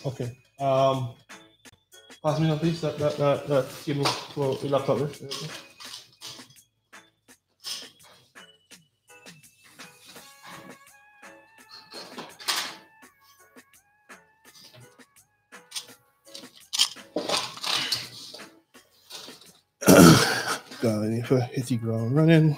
Okay. Pass me now, please. That cable for the laptop. Got it for hitty ground running.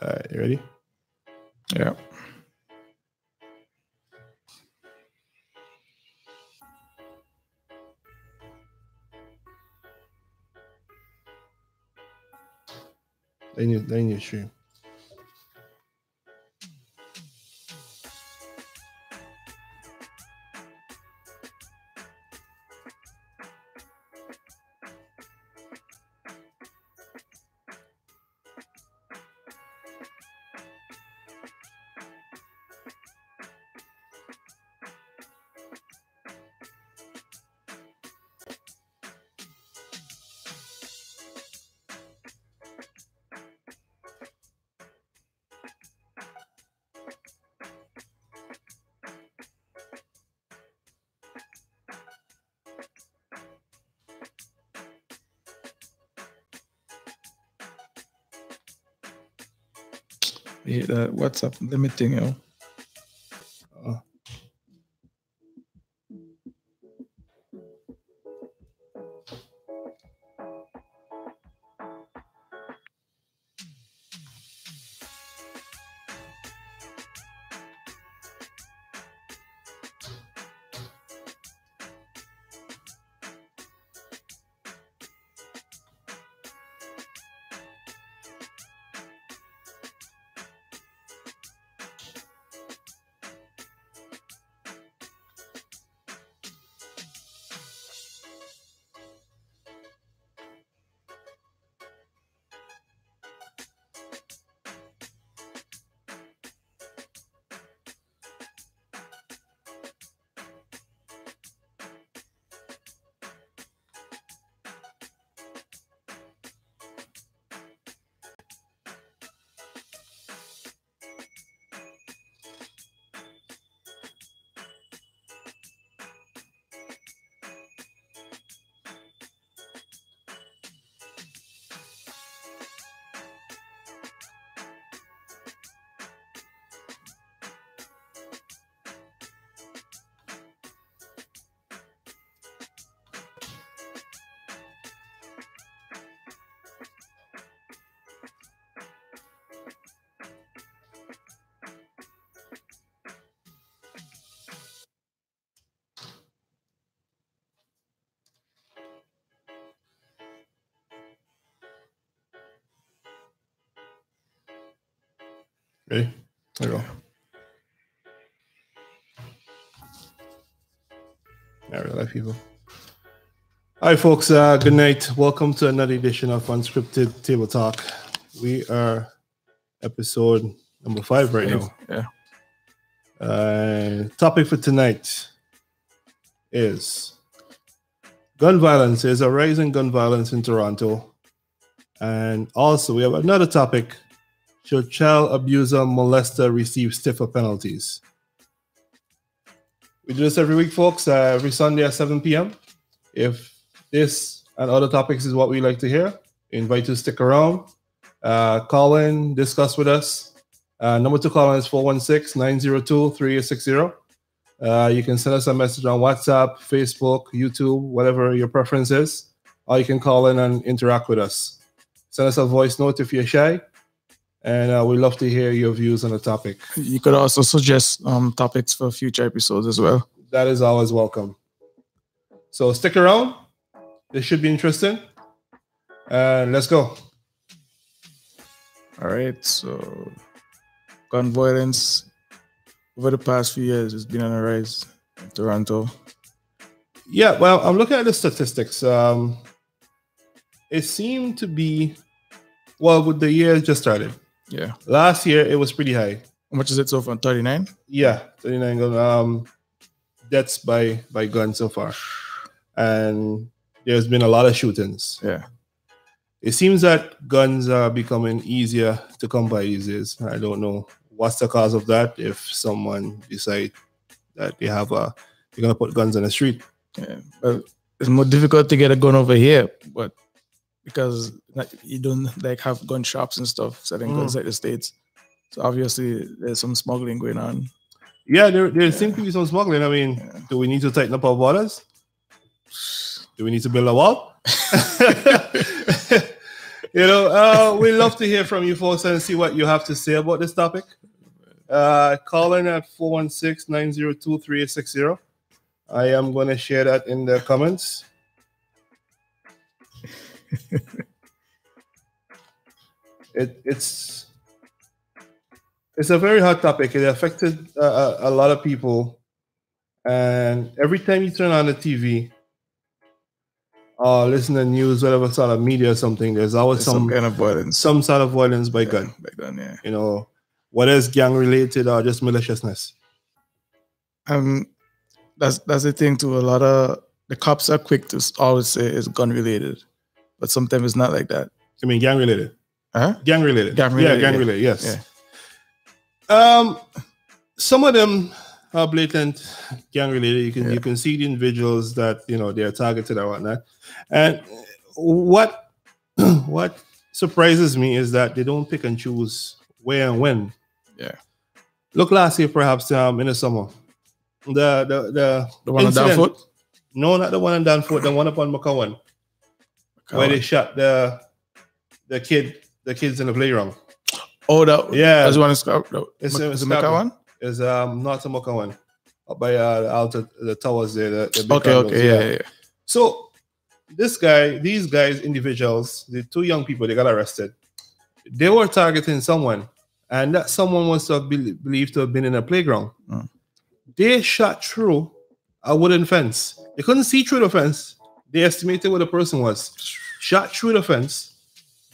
All right, you ready? Yeah. They need stream. We hit that WhatsApp limiting, you know. Ready? There we go. Yeah, real life people. All right, folks. Good night. Welcome to another edition of Unscripted Table Talk. We are episode number 5 right now. Yeah. Topic for tonight is gun violence. There's a rise in gun violence in Toronto. And also, we have another topic. Should child abuser molester receive stiffer penalties? We do this every week, folks, every Sunday at 7 p.m. If this and other topics is what we like to hear, we invite you to stick around, call in, discuss with us. Number to call in is 416-902-3860. You can send us a message on WhatsApp, Facebook, YouTube, whatever your preference is, or you can call in and interact with us. Send us a voice note if you're shy. And we'd love to hear your views on the topic. You could also suggest topics for future episodes as well. That is always welcome. So stick around. This should be interesting. Let's go. All right. So gun violence over the past few years has been on a rise in Toronto. Yeah, well, I'm looking at the statistics. It seemed to be, well, with the year just started. Yeah. Last year, it was pretty high. How much is it so far? 39? Yeah, 39 deaths by gun so far. And there's been a lot of shootings. Yeah. It seems that guns are becoming easier to come by these days. I don't know what's the cause of that. If someone decide that they're gonna put guns on the street. Yeah. Well, it's more difficult to get a gun over here, but because you don't like have gun shops and stuff selling guns like the States. So obviously there's some smuggling going on. Yeah, there seems to be some smuggling. I mean, do we need to tighten up our borders? Do we need to build a wall? We love to hear from you folks and see what you have to say about this topic. Call in at 416-902-3860. I am going to share that in the comments. It's a very hot topic. It affected a lot of people. And every time you turn on the TV, listen to news, whatever sort of media or something, there's always some kind of violence. Some sort of violence by gun. By gun, yeah. Whether it's gang related or just maliciousness. That's the thing too. A lot of the cops are quick to always say it's gun related, but sometimes it's not like that. I mean, gang related. Huh? Gang related. Gang related. Yeah, gang related. Yes. Yeah. Some of them are blatant gang related. You can see the individuals that they are targeted or whatnot. And what surprises me is that they don't pick and choose where and when. Yeah. Look, last year perhaps in the summer, the one on Danforth? No, not the one on Danforth. The one up on McCowan, where they shot the kids in the playground. Oh, that's one in Scarborough. It's McCowan? It's not a McCowan, up by the towers there. The big okay, yeah. So these guys, individuals, the two young people, they got arrested. They were targeting someone, and that someone was believed to have been in a playground. They shot through a wooden fence. They couldn't see through the fence. They estimated where the person was. Shot through the fence.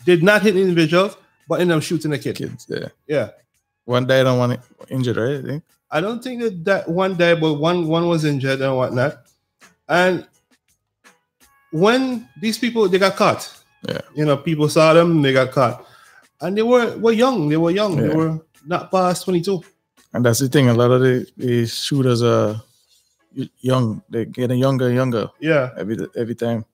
Did not hit the individual, but ended up shooting the kids. Yeah. One died and one injured, right? I think. I don't think that one died, but one was injured and whatnot. And when these people, they got caught. Yeah. People saw them, they got caught. And they were young. They were young. Yeah. They were not past 22. And that's the thing. A lot of the shooters are young. They're getting younger and younger. Yeah. Every time.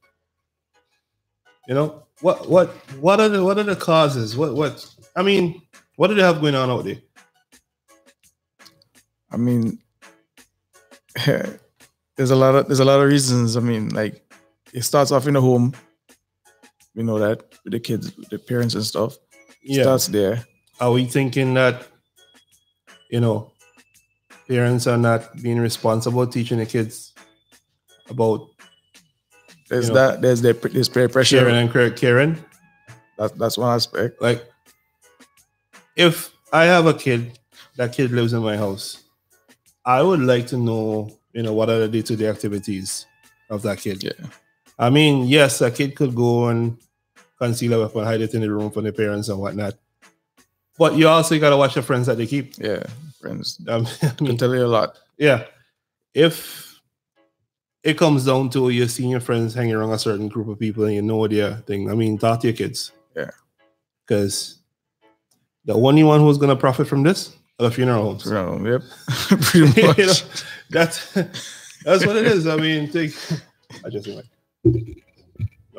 What are the causes? What do they have going on out there? I mean, there's a lot of reasons. I mean, like, it starts off in the home. We know that with the kids, with the parents and stuff. It starts there. Are we thinking that parents are not being responsible teaching the kids about? There's peer pressure. Caring. That's one aspect. Like, if I have a kid, that kid lives in my house, I would like to know, what are the day-to-day activities of that kid. Yeah. I mean, yes, a kid could go and conceal a weapon, hide it in the room from the parents and whatnot. But you also got to watch the friends that they keep. Yeah, friends. Can tell you a lot. Yeah. If it comes down to you're seeing your friends hanging around a certain group of people and you know their thing, talk to your kids. Yeah. Because the only one who's going to profit from this are the funeral homes. Yep. Pretty much. That's what it is. I just went.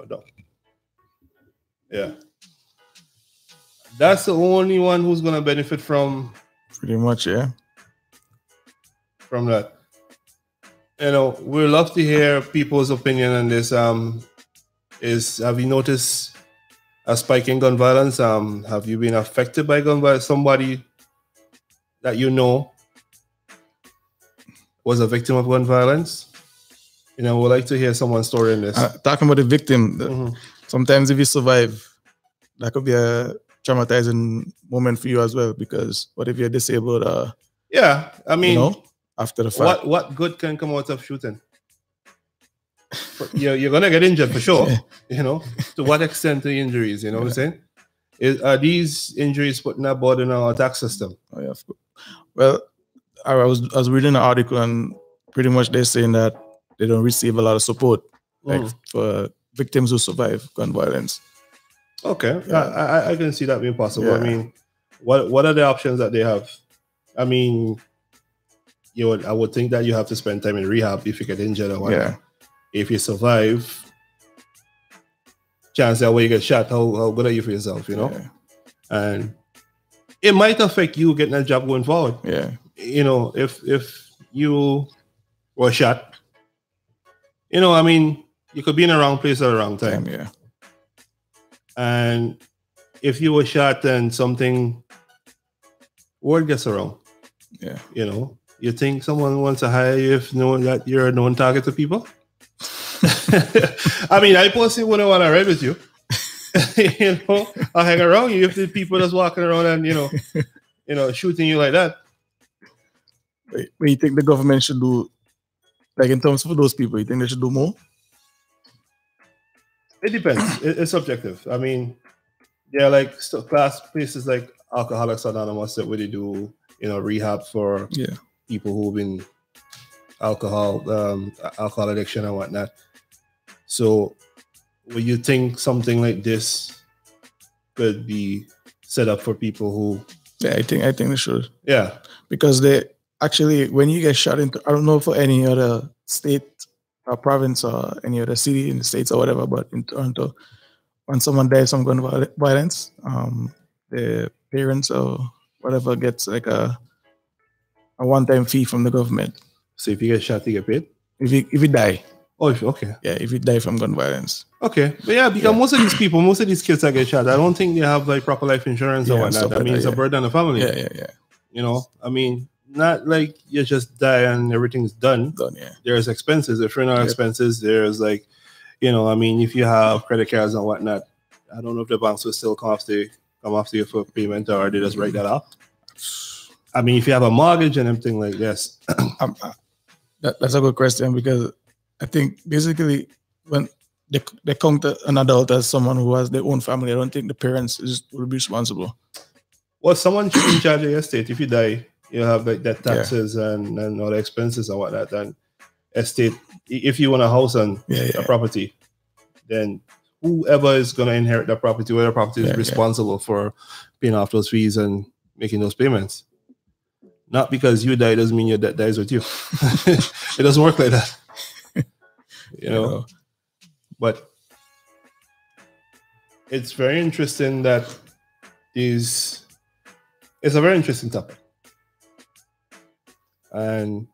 No. Yeah. That's the only one who's going to benefit from. Pretty much, yeah. From that. We love to hear people's opinion on this. Have you noticed a spike in gun violence? Have you been affected by gun violence? Somebody that was a victim of gun violence? We'd like to hear someone's story in this. Talking about the victim, sometimes if you survive, that could be a traumatizing moment for you as well, because what if you're disabled? After the fact. What good can come out of shooting? You're going to get injured for sure. To what extent the injuries, what I'm saying? Are these injuries putting a burden on our tax system? Oh, yeah. Well, I was reading an article and pretty much they're saying that they don't receive a lot of support, like for victims who survive gun violence. Okay, Yeah. I can see that being possible. Yeah. I mean, what are the options that they have? I mean, I would think that you have to spend time in rehab if you get injured or whatnot. Yeah. If you survive, chances are when you get shot, how good are you for yourself, you know? Yeah. And it might affect you getting a job going forward. Yeah. You know, if you were shot, you know, I mean, you could be in the wrong place at the wrong time. Yeah. And if you were shot and something, word gets around. Yeah. You know, you think someone wants to hire you if knowing that you're a known target to people? I mean, I personally wouldn't want to ride with you. You know, I'll hang around you if the people that's walking around and, you know, shooting you like that. But you think the government should do, like in terms of those people, you think they should do more? It depends. It's subjective. I mean, there are like class places like Alcoholics Anonymous that really do, you know, rehab for people who've been alcohol addiction and whatnot. So, would you think something like this could be set up for people who? Yeah, I think they should. Yeah, because they actually, when you get shot into, I don't know for any other state or province or any other city in the States or whatever, but in Toronto, when someone dies from gun violence, the parents or whatever gets like a one-time fee from the government. So if you get shot, you get paid? If you die. Oh, okay. Yeah, if you die from gun violence. Okay. But yeah, because most of these people, most of these kids that get shot, I don't think they have like proper life insurance or whatnot. I mean, it's a burden on the family. Yeah. You know, I mean, not like you just die and everything's done. There's expenses. If you're not expenses, there's like, you know, I mean, if you have credit cards and whatnot, I don't know if the banks will still come after you for payment or they just write that off. I mean, if you have a mortgage and everything like this. That's a good question because I think basically when they count an adult as someone who has their own family, I don't think the parents will be responsible. Well, someone should be in charge of your estate. If you die, you have like that taxes and all the expenses and whatnot. And estate, if you own a house and a property, then whoever is going to inherit the property, whether the property is responsible for paying off those fees and making those payments. Not because you die doesn't mean your debt dies with you. It doesn't work like that. You know? But it's very interesting that it's a very interesting topic. And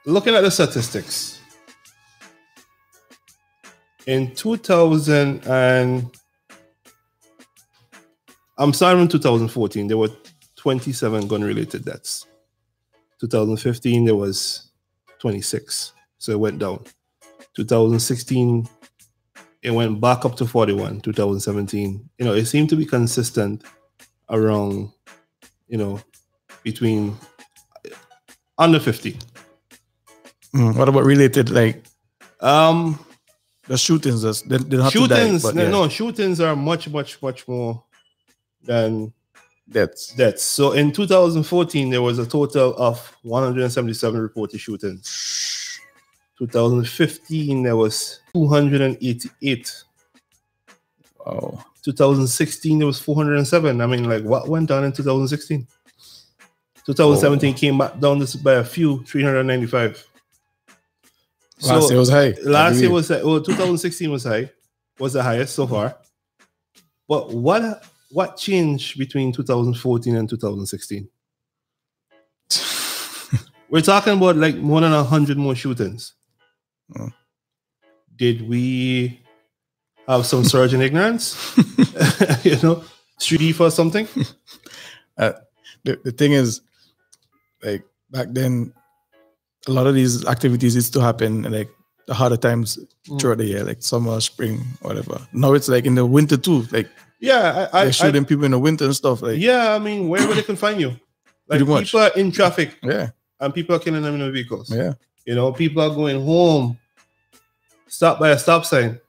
looking at the statistics, in 2000 and I'm starting in 2014, there were 27 gun-related deaths. 2015, there was 26, so it went down. 2016, it went back up to 41. 2017, you know, it seemed to be consistent around, you know, between under 50. What about related, like, the shootings? They don't have to die, but no, shootings are much more than deaths. So in 2014, there was a total of 177 reported shootings. 2015, there was 288. Wow. 2016, there was 407. I mean, like, what went down in 2016? 2017 came back down by a few, 395. Last year was high. Last year was 2016 was high, was the highest so far. But what changed between 2014 and 2016? We're talking about like more than 100 more shootings. Did we have some surge in ignorance? You know, street for something? The thing is, like, back then, a lot of these activities used to happen like the harder times throughout the year, like summer, spring, whatever. Now it's like in the winter too. Like, they're shooting people in the winter and stuff. Like, I mean, wherever they can find you. Like, people are in traffic. And people are killing them in the vehicles. You know, people are going home, stop by a stop sign,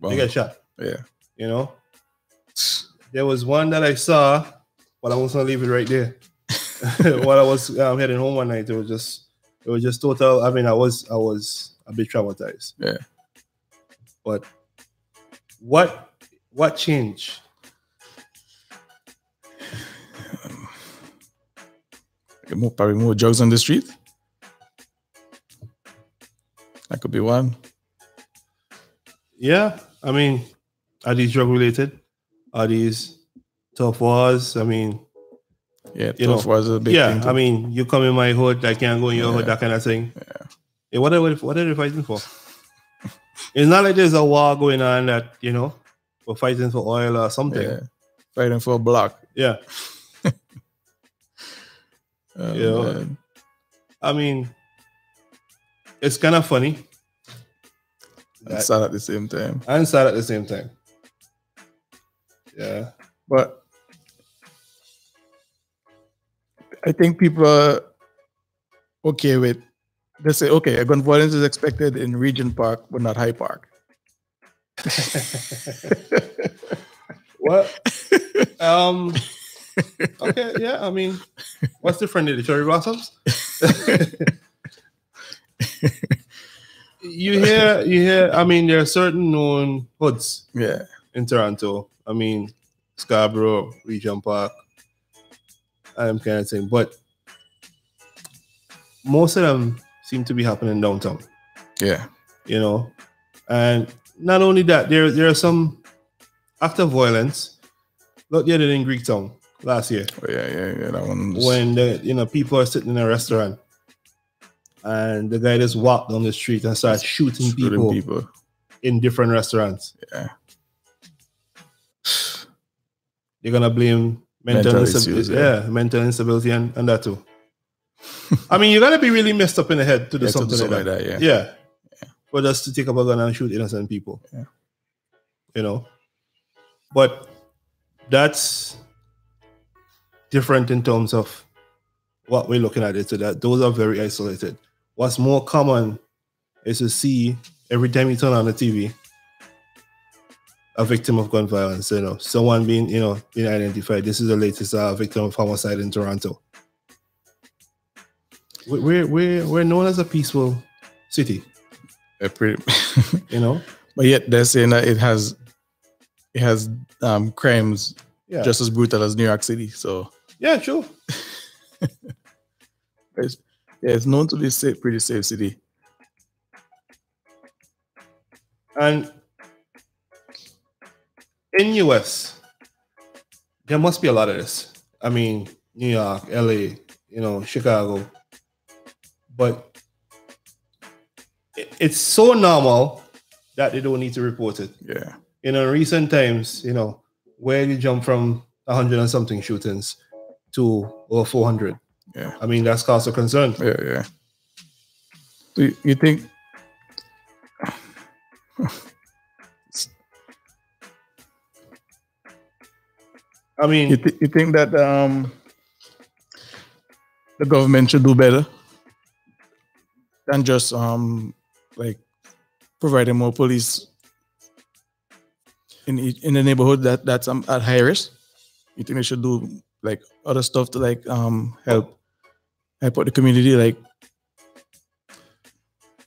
they get shot. You know, there was one that I saw, but I was gonna leave it right there. while I was heading home one night, it was just total. I mean, I was a bit traumatized. Yeah. But what changed? Probably more drugs on the street. That could be one. Yeah, I mean, are these drug related? Are these tough wars? I mean, yeah, tough wars is a big thing. Yeah, I mean, you come in my hood, I can't go in your hood, that kind of thing. Yeah. Yeah, what are they fighting for? It's not like there's a war going on that, we're fighting for oil or something. Yeah. Fighting for a block. Yeah. Man. I mean, it's kind of funny. And sad at the same time. And sad at the same time. Yeah. But I think people are okay with, they say, okay, gun violence is expected in Regent Park, but not High Park. What? Okay, yeah, I mean, what's different in the cherry blossoms? You hear, I mean, there are certain known hoods in Toronto. I mean, Scarborough, Regent Park, kind of thing. But most of them seem to be happening downtown. Yeah. And not only that, there are some acts of violence. Look, they did in Greektown last year. Oh, yeah. That one. When people are sitting in a restaurant and the guy just walked down the street and started shooting people in different restaurants. Yeah. You're gonna blame mental instability. Mental instability and that too. I mean, you gotta be really messed up in the head to do something like that. Yeah. But just to take up a gun and shoot innocent people. Yeah. But that's different in terms of what we're looking at it. So that those are very isolated. What's more common is to see every time you turn on the TV a victim of gun violence, someone being identified. This is the latest victim of homicide in Toronto. We're known as a peaceful city. Pretty, But yet they're saying that it has crimes just as brutal as New York City. So yeah, sure. It's known to be a pretty safe city. And in US, there must be a lot of this. I mean, New York, LA, Chicago. But it's so normal that they don't need to report it. Yeah. In recent times, where you jump from 100 and something shootings to over 400. Yeah. I mean, that's cause of concern. Yeah. Do you think I mean, you think that the government should do better than just like providing more police in the neighborhood that's at high risk? You think they should do like other stuff to like help out the community, like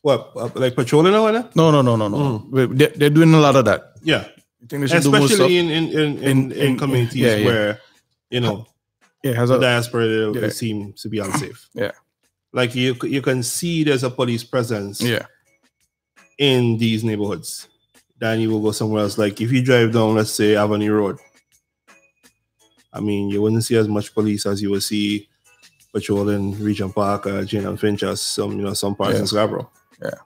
what, like patrolling or what? No. They're doing a lot of that. Yeah. You think they should do more stuff? Especially in communities where the diaspora seems to be unsafe. Yeah. Like you can see there's a police presence in these neighborhoods. Then you will go somewhere else. Like if you drive down, let's say, Avenue Road, I mean, you wouldn't see as much police as you would see patrolling Regent Park or Jane and Finch or some parts in Scarborough. Yeah.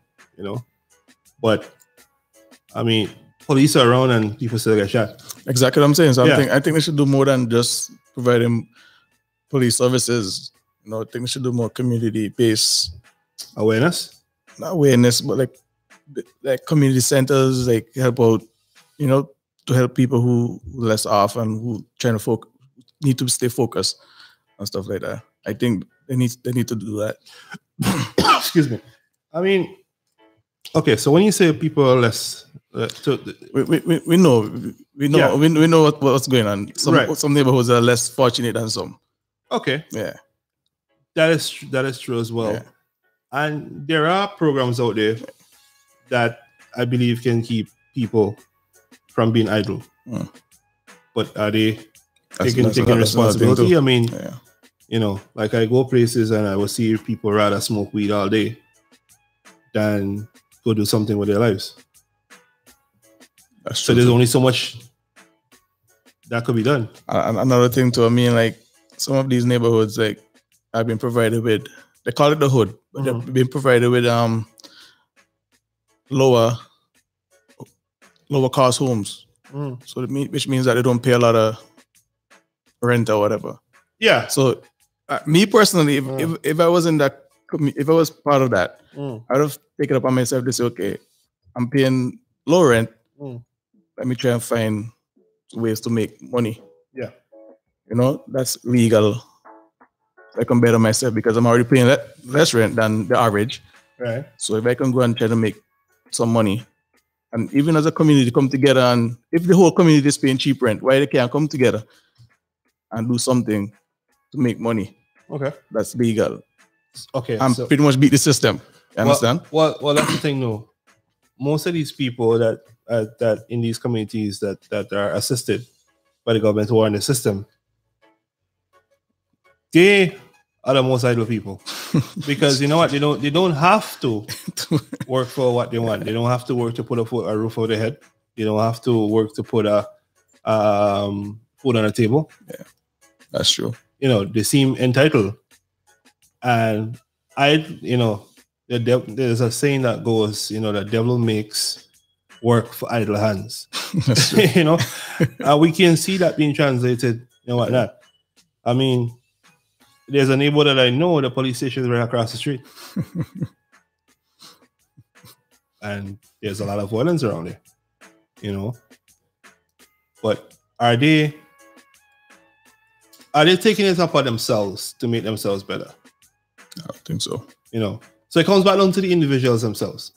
But I mean, police are around and people still get shot. Exactly what I'm saying. So I think they should do more than just providing police services. I think they should do more community-based awareness. Not awareness, but like community centers, like help out, to help people who less off and who trying to need to stay focused and stuff like that. I think they need to do that. Excuse me. I mean, okay. So when you say people are less, we know what's going on. Some neighborhoods are less fortunate than some. Okay. Yeah. That is true as well. Yeah. And there are programs out there that I believe can keep people from being idle. But are they taking responsibility? I mean, you know, like I go places and I will see people rather smoke weed all day than go do something with their lives. That's true. So there's only so much that could be done. Another thing too, I mean, like some of these neighborhoods, like I've been provided with, they call it the hood, but they've been provided with lower cost homes. So which means that they don't pay a lot of rent or whatever. Yeah. So me personally, if I was in that, if I was part of that, I would have taken it up on myself to say, okay, I'm paying low rent. Let me try and find ways to make money. Yeah. You know, that's legal. I can better myself because I'm already paying less rent than the average. Right. So if I can go and try to make some money, and even as a community come together, and if the whole community is paying cheap rent, why they can't come together and do something to make money? Okay. That's legal. Okay. And so pretty much beat the system. You understand? Well, that's the thing, though. Most of these people that in these communities that are assisted by the government who are in the system, they are the most idle people. Because you know what? They don't have to work for what they want. They don't have to work to put a roof over their head. They don't have to work to put a food on the table. Yeah, that's true. You know, they seem entitled. And there's a saying that goes, you know, the devil makes work for idle hands. You know, we can see that being translated and whatnot. I mean, there's a neighborhood that I know, the police station is right across the street. And there's a lot of violence around there, you know. But are they taking it upon themselves to make themselves better? I don't think so. You know, so it comes back down to the individuals themselves.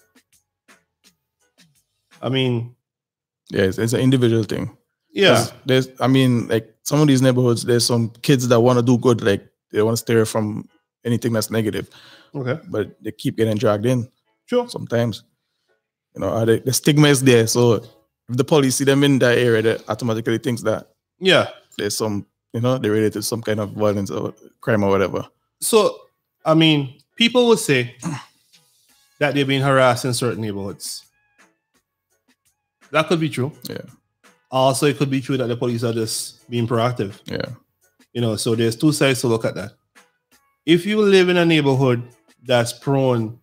I mean, yes, it's an individual thing. Yeah, I mean, like some of these neighborhoods, there's some kids that want to do good, like they want to stay from anything that's negative. Okay, but they keep getting dragged in. Sure. Sometimes, you know, the stigma is there. So if the police see them in that area, they automatically thinks that there's some, you know, they're related to some kind of violence or crime or whatever. So, I mean, people would say that they're being harassed in certain neighborhoods. That could be true. Yeah. Also, it could be true that the police are just being proactive. Yeah. You know, so there's two sides to look at that. If you live in a neighborhood that's prone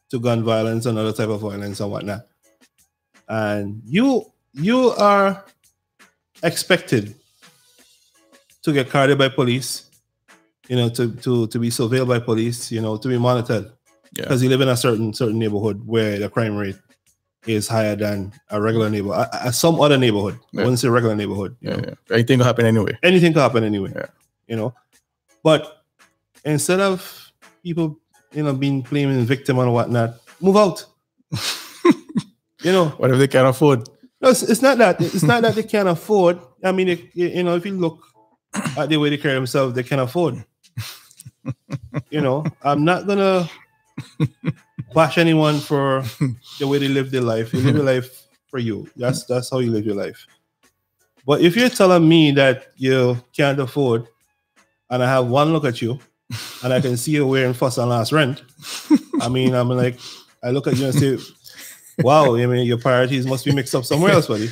to gun violence and other type of violence and whatnot, and you are expected to get carried by police, you know, to be surveilled by police, you know, to be monitored, because you live in a certain neighborhood where the crime rate is higher than a regular neighborhood, some other neighborhood. I wouldn't say regular neighborhood. You know? Anything can happen anyway. Anything can happen anyway. Yeah. You know, but instead of people, you know, being claiming victim and whatnot, move out. You know, whatever they can afford. No, it's not that. It's not that they can't afford. I mean, you know, if you look at the way they carry themselves, they can afford. You know, I'm not gonna bash anyone for the way they live their life. You live your life for you. That's how you live your life. But if you're telling me that you can't afford, and I have one look at you, and I can see you wearing first and last rent, I mean, I'm like, I look at you and say, wow, I mean, your priorities must be mixed up somewhere else, buddy.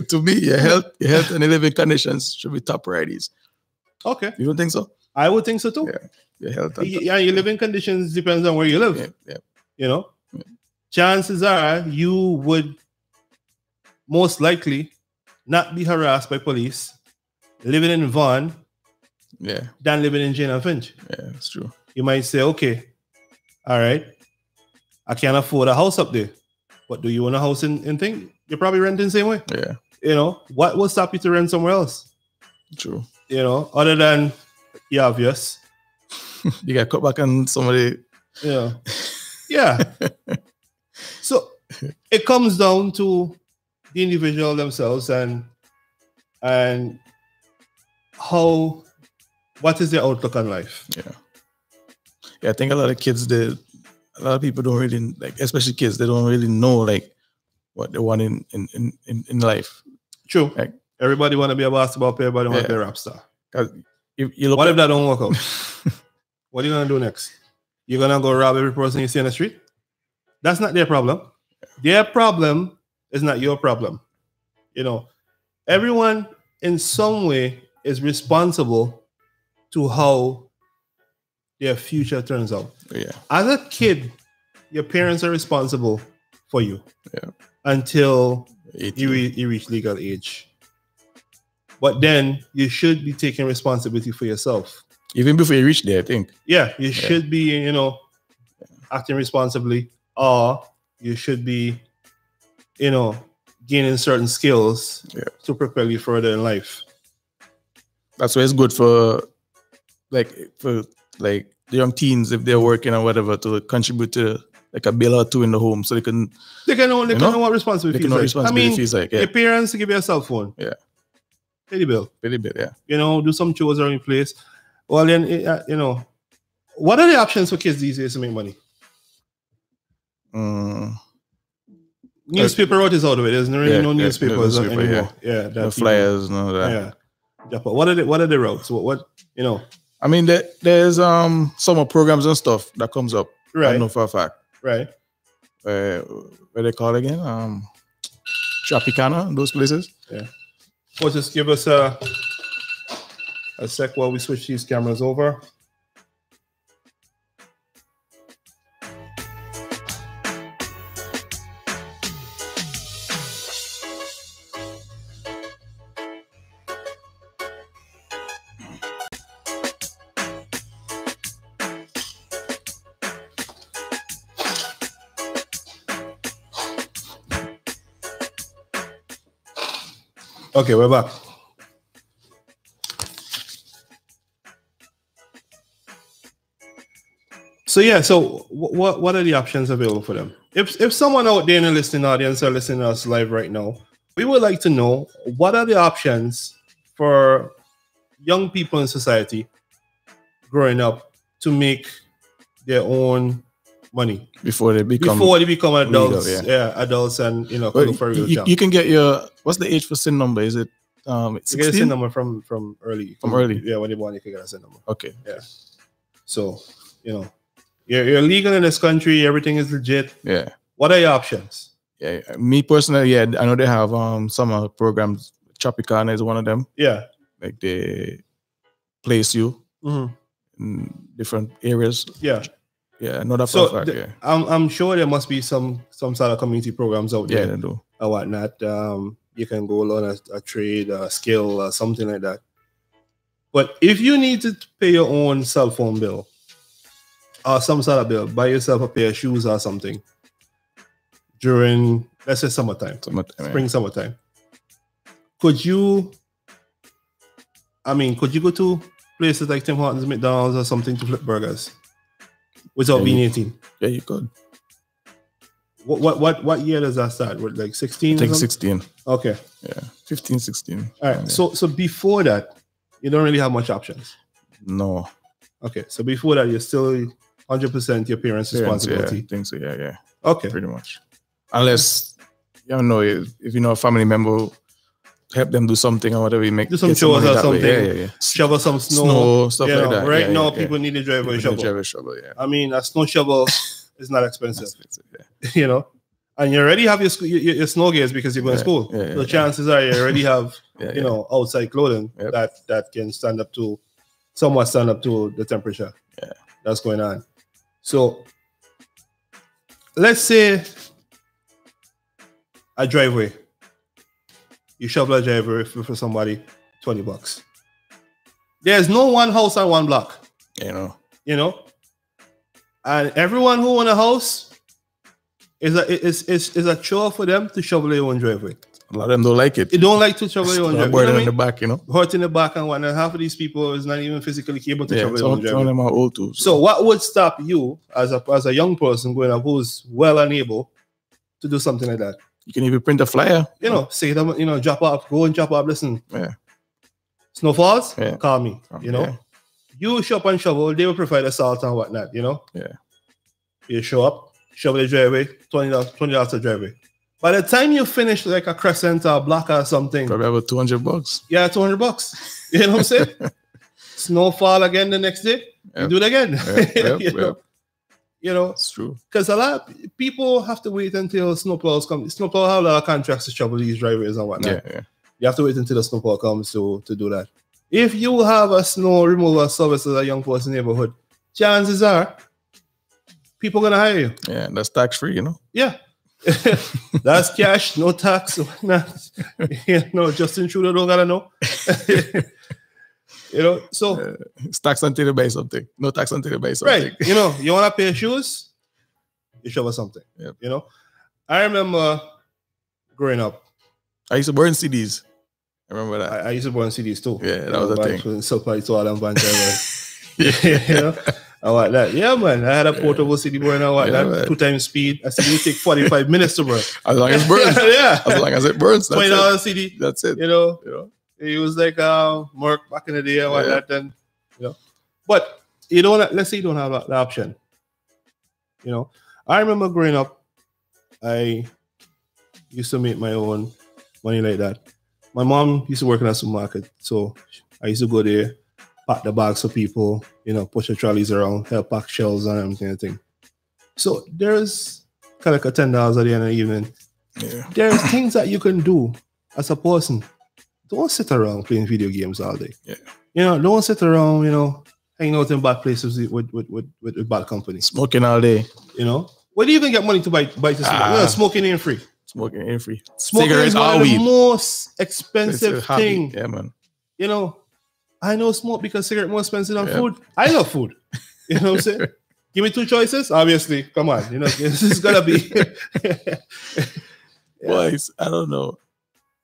To me, your health and living conditions should be top priorities. Okay. You don't think so? I would think so too. Yeah. Your health. Yeah, your living conditions depends on where you live. Yeah. You know? Yeah. Chances are you would most likely not be harassed by police living in Vaughan than living in Jane and Finch. Yeah, that's true. You might say, okay, all right, I can't afford a house up there. But do you own a house in thing? You're probably renting the same way. Yeah. You know, what will stop you to rent somewhere else? True. You know, other than the obvious. You got cut back on somebody. Yeah. Yeah. So it comes down to the individual themselves and what is their outlook on life. Yeah. Yeah, I think a lot of kids, a lot of people don't really like, especially kids, they don't really know like what they want in life. True. Like everybody want to be a basketball player, everybody want to be a rap star. You look what if that don't work out? What are you gonna do next? You're gonna go rob every person you see on the street? That's not their problem. Their problem is not your problem. You know, everyone in some way is responsible to how their future turns out. Yeah. As a kid, your parents are responsible for you. Yeah. Until you reach legal age. But then you should be taking responsibility for yourself. Even before you reach there, I think. Yeah, you should be, you know, acting responsibly, or you should be, you know, gaining certain skills to propel you further in life. That's why it's good for the young teens, if they're working or whatever, to contribute to like a bill or two in the home, so they can know what responsibility feels like. I mean, your parents give you a cell phone. Yeah. Pay the bill. Yeah. You know, do some chores around your place. Well, then, you know, what are the options for kids these days to make money? Newspaper route is out of it. There's really no newspapers anymore. Yeah, the flyers, no that. Yeah. What are the routes? What you know? I mean, there's summer programs and stuff that comes up. Right. I know for a fact. Right. What they call again? Tropicana, those places. Yeah. Well, just give us a sec while we switch these cameras over. Okay, we're back. So what are the options available for them? If someone out there in the listening audience are listening to us live right now, we would like to know what are the options for young people in society growing up to make their own money before they become adults. Legal, yeah, adults, and you know, look for a real job. You can get your, what's the age for SIN number? Is it 16? You get a SIN number from early. From early. Yeah, when you're born, you can get a SIN number. Okay. Yeah. So, you know, you're legal in this country. Everything is legit. Yeah. What are your options? Yeah. Me personally, I know they have summer programs. Tropicana is one of them. Yeah. Like they place you in different areas. Yeah. Yeah, not that so fact, yeah. I'm sure there must be some sort of community programs out there. Yeah, they do. Or whatnot. You can go learn a trade, a skill, or something like that. But if you need to pay your own cell phone bill or some sort of bill, buy yourself a pair of shoes or something during, let's say, summertime, summertime. Could you go to places like Tim Hortons, McDonald's, or something to flip burgers without being 18? Yeah, you could. What year does that start? What, like 16? I think 16. Okay. Yeah, 15, 16. All right. So before that, you don't really have much options. No. Okay. So before that, you're still 100% your parents' responsibility. Yeah, I think so. Yeah. Okay. Pretty much. Unless, you don't know, if you know a family member, help them do something or whatever, do some chores or something. Yeah. Shovel some snow, stuff like that. Right now, people need a driveway shovel. Yeah. I mean, a snow shovel is not expensive. You know, and you already have your snow gears because you're going to school. So chances are you already have you know, outside clothing that can somewhat stand up to the temperature that's going on. So let's say a driveway. You shovel a driveway for somebody, $20. There's no one house on one block. You know, and everyone who own a house is a chore for them to shovel their own driveway. A lot of them don't like it. They don't like to shovel their own driveway. Burden in the back, hurt in the back and whatnot. Half of these people is not even physically capable to shovel their own driveway. Some of them are old too. So what would stop you as a young person going up who's well unable to do something like that? You can even print a flyer. Say them, go and drop off. Listen. Yeah. Snowfalls? Call me. You show up and shovel, they will provide the salt and whatnot, you know? Yeah. You show up, shovel the driveway, $20 to driveway. By the time you finish like a crescent or a block or something, Probably about $200. yeah, $200. You know what I'm saying? Snowfall again the next day, you do it again. You know, it's true. Because a lot of people have to wait until snowplows come. Snowplow have a lot of contracts to shovel these driveways and whatnot. Yeah. You have to wait until the snowplow comes to do that. If you have a snow removal service as a young person neighborhood, chances are people gonna hire you. Yeah, that's tax free, you know. Yeah. That's cash, no tax. Justin Trudeau don't gotta know. You know, so it's tax until you buy something. No tax until you buy something. Right. You know, you wanna pay shoes, you shovel something. Yep. You know. I remember growing up. I used to burn CDs. I remember that. I used to burn CDs too. Yeah, that was a thing. So probably to all them bands. You know. I like that. Yeah, man. I had a portable CD burner. I like that. Man. 2 times speed. A CD take 45 minutes to burn. As long as it burns. Yeah. As long as it burns. $20 CD. That's it. You know. It was like Merc back in the day and that. Then, you know. But you don't. Let's say you don't have the option. You know. I remember growing up, I used to make my own money like that. My mom used to work in a supermarket, so I used to go there, pack the bags for people, you know, push the trolleys around, help pack shelves and everything, thing. So there's kind of like a $10 at the end of the evening. Yeah. There's things that you can do as a person. Don't sit around playing video games all day. Yeah. You know, don't sit around, you know, hanging out in bad places with bad company. Smoking all day. You know? Where do you even get money to buy to smoke? No, smoking ain't free. Smoking ain't free. Smoking is one of the most expensive thing. Yeah, man. You know, I know smoke because cigarette more expensive than food. I love food. You know what I'm saying? Give me 2 choices. Obviously, come on. You know, this is gonna be. Boys, I don't know.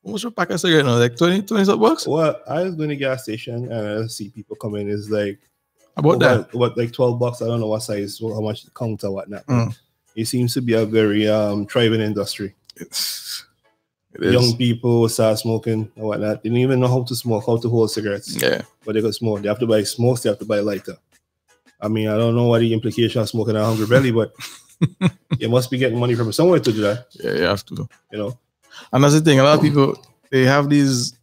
How much a pack of cigarette now? Like 20 bucks? Well, I was going to gas station and I see people come in. It's like about that. What like $12? I don't know what size, how much the counter, whatnot. It seems to be a very thriving industry. It is. Young people start smoking and whatnot. They don't even know how to smoke, how to hold cigarettes. Yeah. But they can smoke. They have to buy smokes, they have to buy lighter. I mean, I don't know what the implication of smoking a hungry belly, but you must be getting money from somewhere to do that. Yeah, you have to. You know. And that's the thing, a lot of people, they have these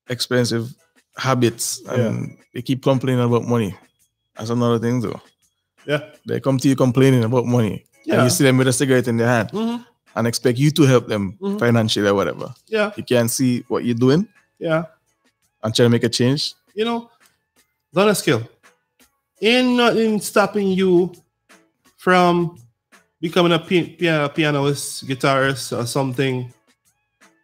expensive habits and they keep complaining about money. That's another thing though. Yeah. They come to you complaining about money. Yeah. And you see them with a cigarette in their hand and expect you to help them financially or whatever. Yeah. You can't see what you're doing. Yeah. And try to make a change. You know, learn a skill. Ain't nothing stopping you from becoming a pianist, guitarist, or something.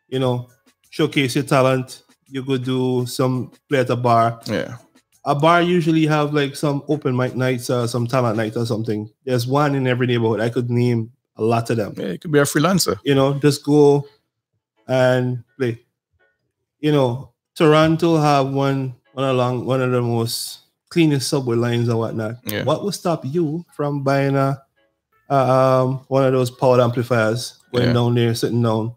You know, showcase your talent. You could do some play at a bar. Yeah. A bar usually have like some open mic nights or some talent night or something. There's one in every neighborhood. I could name a lot of them. Yeah, you could be a freelancer. You know, just go and play. You know, Toronto have one of the most cleanest subway lines and whatnot. Yeah. What would stop you from buying one of those powered amplifiers, going down there, sitting down,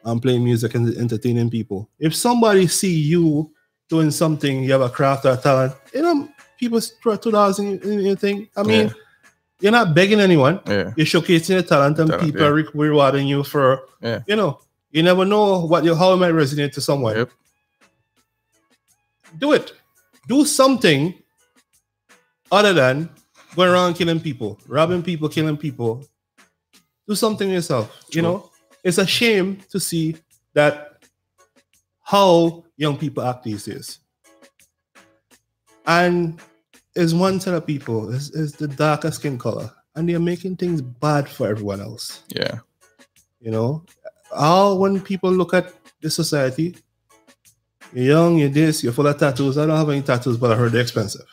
and playing music and entertaining people? If somebody see you doing something, you have a craft or a talent, you know, people throw $2 in your thing. I mean, you're not begging anyone. Yeah. You're showcasing your talent and people are rewarding you for, you know, you never know how it might resonate to someone. Yep. Do it. Do something other than going around killing people, robbing people, killing people. Do something yourself. True. You know, it's a shame to see that how young people act these days. And there's one set of people, is the darker skin color, and they're making things bad for everyone else. Yeah. You know, when people look at the society, you're young, you're this, you're full of tattoos. I don't have any tattoos, but I heard they're expensive.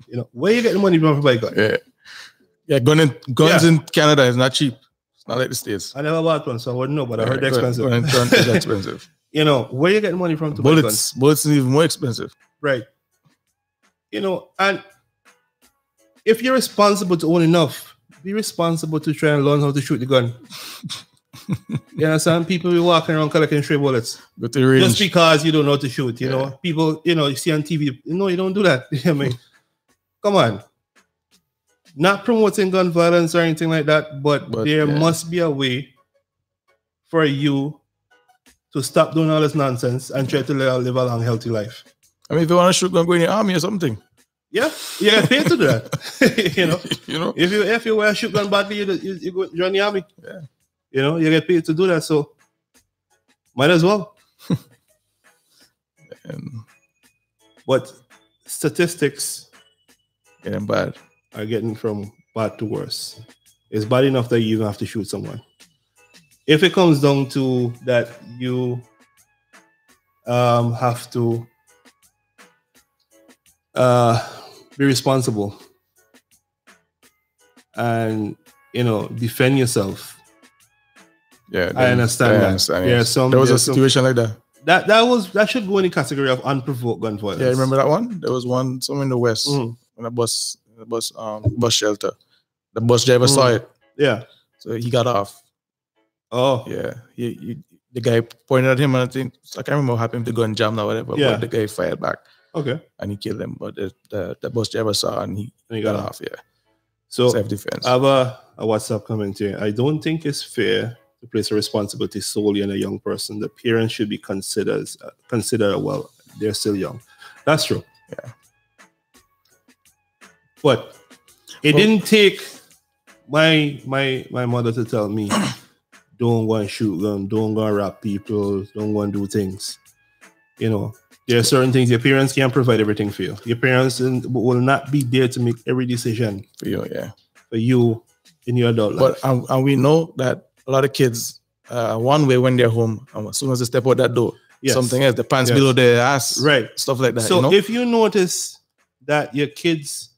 You know, where you get the money from to buy gun? Yeah. Yeah, guns in Canada is not cheap. It's not like the States. I never bought one, so I wouldn't know, but I heard they're expensive. Guns is expensive. You know, where you get the money from to buy guns? Bullets is even more expensive. Right. You know, and if you're responsible to own enough, be responsible to try and learn how to shoot the gun. You understand? People be walking around collecting stray bullets. Go to the range. Just because you don't know how to shoot, you know. People, you see on TV, you don't do that. You know what I mean? Come on. Not promoting gun violence or anything like that, but there must be a way for you to stop doing all this nonsense and try to live a long, healthy life. I mean, if you want to shoot, go in the army or something. Yeah, you get paid to do that. you know, if you wear a shotgun badly, you go join the army. Yeah, you get paid to do that, so might as well. But statistics getting bad are getting from bad to worse. It's bad enough that you even have to shoot someone. If it comes down to that, you have to be responsible and defend yourself. Yeah, I understand that. Yes. There was a situation like that. That should go in the category of unprovoked gun violence. Yeah, remember that one? There was one somewhere in the West on a bus shelter. The bus driver saw it. Yeah. So he got off. Oh. Yeah. The guy pointed at him and I can't remember what happened, the gun jammed or whatever, but the guy fired back. Okay. And he killed him. But the bus driver saw and he got off, yeah. So self-defense. I have a WhatsApp comment here. I don't think it's fair to place a responsibility solely on a young person. The parents should be considered well, they're still young. That's true. Yeah. But it didn't take my mother to tell me, don't go and shoot gun, don't go and rap people, don't go and do things. There are certain things your parents can't provide everything for you. Your parents will not be there to make every decision for you, for you in your adult life. But and we know that a lot of kids, one way when they're home, as soon as they step out that door, something else, the pants below their ass, right? Stuff like that. So if you notice that your kids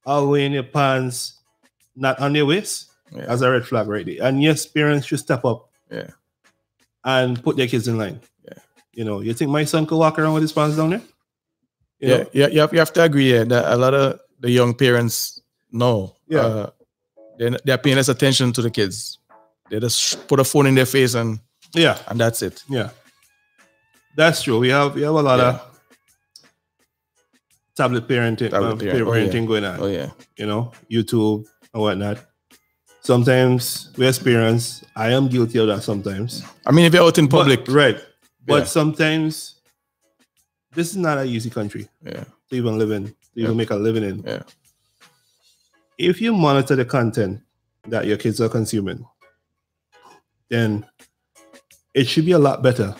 are wearing their pants not on their waist, as a red flag right there. And yes, parents should step up and put their kids in line. You think my son could walk around with his pants down there? You have to agree that a lot of the young parents know. They're paying less attention to the kids. They just put a phone in their face and that's it. Yeah, that's true. We have a lot of tablet parenting going on. Oh yeah, YouTube and whatnot. Sometimes we as parents, I am guilty of that sometimes. I mean, if you're out in public, right? But sometimes this is not an easy country to even live in, to even make a living in. Yeah. If you monitor the content that your kids are consuming, then it should be a lot better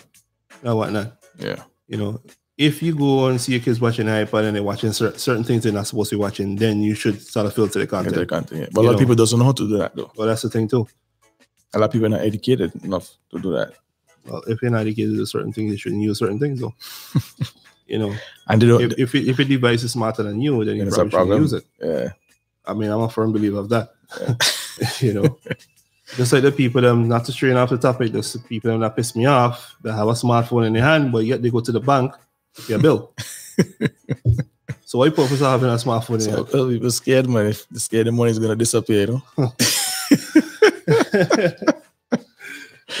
than whatnot. Yeah. If you go and see your kids watching iPad and they're watching certain things they're not supposed to be watching, then you should sort of filter the content. But a lot of people don't know how to do that, though. Well, that's the thing, too. A lot of people are not educated enough to do that. Well, if you're not educated to certain things, you shouldn't use certain things, though. And they don't, if a device is smarter than you, then you probably shouldn't use it. Yeah. I mean, I'm a firm believer of that. Just like the people not to strain off the topic, the people that piss me off, that have a smartphone in their hand, but yet they go to the bank to pay a bill. So what purpose of having a smartphone in your hand? People scared, man. If they're scared, the money is going to disappear,